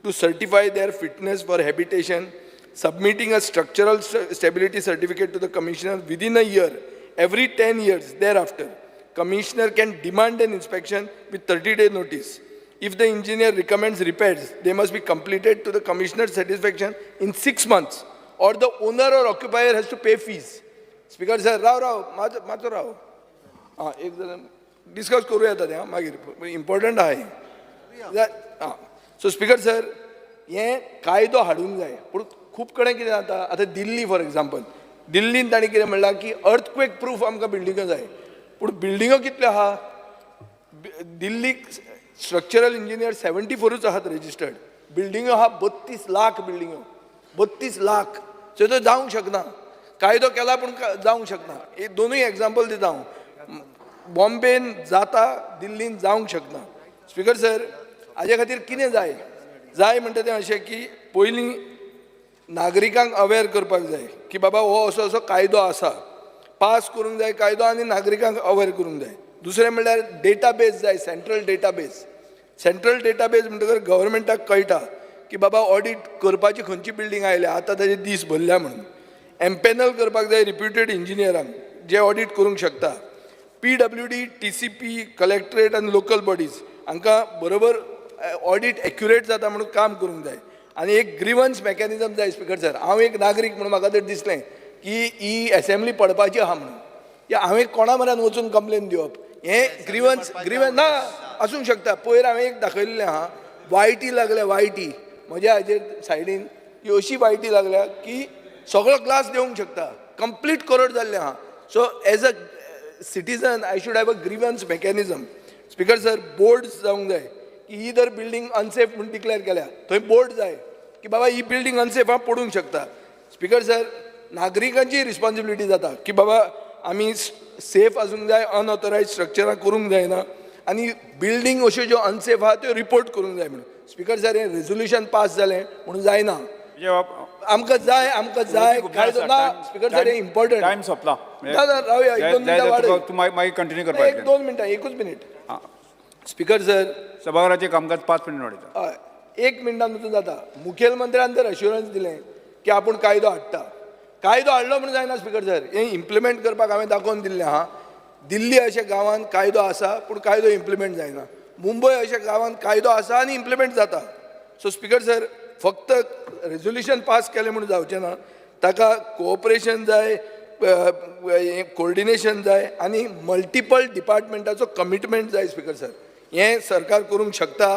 to certify their fitness for habitation, submitting a structural stability certificate to the commissioner within a year. Every 10 years thereafter, commissioner can demand an inspection with 30-day notice. If the engineer recommends repairs, they must be completed to the commissioner's satisfaction in 6 months, or the owner or occupier has to pay fees. Speaker sir, मातसो राव. हां, एक जण discuss करूं येता तें मागीर important आहा. हां, सो स्पिकर सर, हें कायदो हाडूंक जाय पूण खूब कडेन कितें जाता. आतां दिल्ली फॉर एग्जाम्पल, दिल्लीन तांणी कितें म्हणलां की अर्थक्वेक प्रूफ आमकां बिल्डिंगो जाय. पूण बिल्डिंगो कितल्यो आहा? दिल्लीक स्ट्रक्चरल इंजिनियर 74च आहात रजिस्टर्ड. बिल्डिंगो आहा 32 लाख बिल्डिंगो, 32 लाख. सो तो जावंक शकना. कायदो केला पूण जावंक शकना. हे दोनूय एग्जाम्पल दिता हांव. बॉम्बेन जाता, दिल्लीन जावंक शकना. स्पिकर सर, हाजे खातीर कितें जाय? जाय म्हणटा तें अशें की पयलीं नागरिकांक अवेर करपाक जाय की बाबा हो असो असो कायदो आसा. पास करूंक जाय कायदो आनी नागरिकांक अवेर करूंक जाय. दुसरें म्हणल्यार डेटाबेस जाय, सेंट्रल डेटाबेस. सेंट्रल डेटाबेस म्हणटकर गव्हर्मेंटाक कळटा की बाबा ऑडिट करपाची खंयची बिल्डींग आयल्या, आतां ताजे दीस भरल्या म्हणून. एम्पॅनल करपाक जाय रिप्युटेड इंजिनियरांक जे ऑडिट करूंक शकता. PWD, TCP, कलेक्टरेट आनी लोकल बॉडीज हांकां बरोबर ऑडिट एक्युरेट जाता म्हणून काम करूंक जाय. आनी एक ग्रिवन्स मेकॅनिझम जाय स्पीकर सर. हांव एक नागरीक म्हणून म्हाका तर दिसलें की ही असेंब्ली पडपाची आहा म्हणून, या हांवें कोणा म्हऱ्यान वचून कंप्लेन दिवप. हें ग्रिवन्स ना आसूंक शकता. पयर हांवें एक दाखयल्लें आहा, वायटी लागल्या, वायटी म्हज्या हाजेर सायडीन ही अशी वायटी लागल्या की सगळो क्लास देवंक शकता. कंप्लीट करड जाल्लें आहा. So as a citizen I should have a grievance mechanism. Speaker sir, boards जावंक जाय की ही जर बिल्डींग अनसेफ म्हणून डिक्लेअर केल्या थंय बोर्ड जाय की बाबा ही बिल्डींग अनसेफ आहा, पडूंक शकता. स्पीकर सर, नागरिकांची रिस्पॉन्सिबिलिटी जाता की बाबा आमी सेफ आसूंक जाय, अनऑथरायज स्ट्रक्चरां करूंक जायना आनी बिल्डींग अश्यो ज्यो अनसेफ आहा त्यो रिपोर्ट करूंक जाय म्हणून. स्पीकर सर, हें रेझोल्युशन पास जालें म्हणून जायना. आमकां जाय कायदो ना. स्पीकर सर, हें इम्पॉर्टंट. टायम सोंपला. रावया, एक दोन मिनटां वाडय. मागीर कंटिन्यू करपाक एक दोन मिनटां, एकूच मिनिट. स्पीकर सर, सभागृहाचे कामकाज 5 मिनिट वाडयता. हय, 1 मिनटान वचून जाता. मुखेलमंत्र्यान तर अश्युरन्स दिलें की आपूण कायदो हाडटा. कायदो हाडलो म्हणून जायना स्पीकर सर. हें इम्प्लिमेंट करपाक हांवें दाखोवन दिल्लें आहा. दिल्ली अशा गांवांत कायदो आसा पूण कायदो इम्प्लिमेंट जायना. मुंबय अशा गांवांत कायदो आसा आनी इम्प्लिमेंट जाता. सो स्पीकर सर, फक्त रेझोल्युशन पास केलें म्हणून जावचें ना. ताका कोऑपरेशन जाय, कोऑर्डिनेशन जाय आनी मल्टिपल डिपार्टमेंटाचो कमिटमेंट जाय स्पीकर सर. हें सरकार करूंक शकता.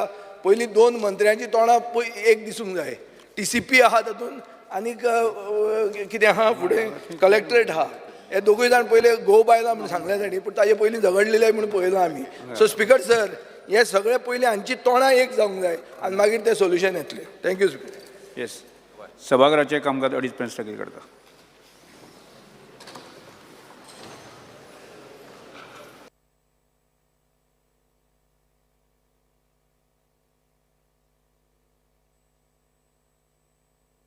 पयलीं 2 मंत्र्यांची तोंडां एक दिसूंक जाय. TCP आहा तातूंत आनीक कितें आहा फुडें कलेक्टरेट आहा. हे दोगूय जाण पयले गो बायला म्हणून सांगल्या साठी पूण ताजे पयलीं झगडलेले म्हणून पळयलां आमी. सो स्पीकर सर, हे सगळे पयलीं हांची तोंडां एक जावंक जाय आनी मागीर ते सोल्युशन येतलें. Thank you speaker. येस, सभागृहाचे कामकाज 2:30 पर्यंत स्थगीत करता.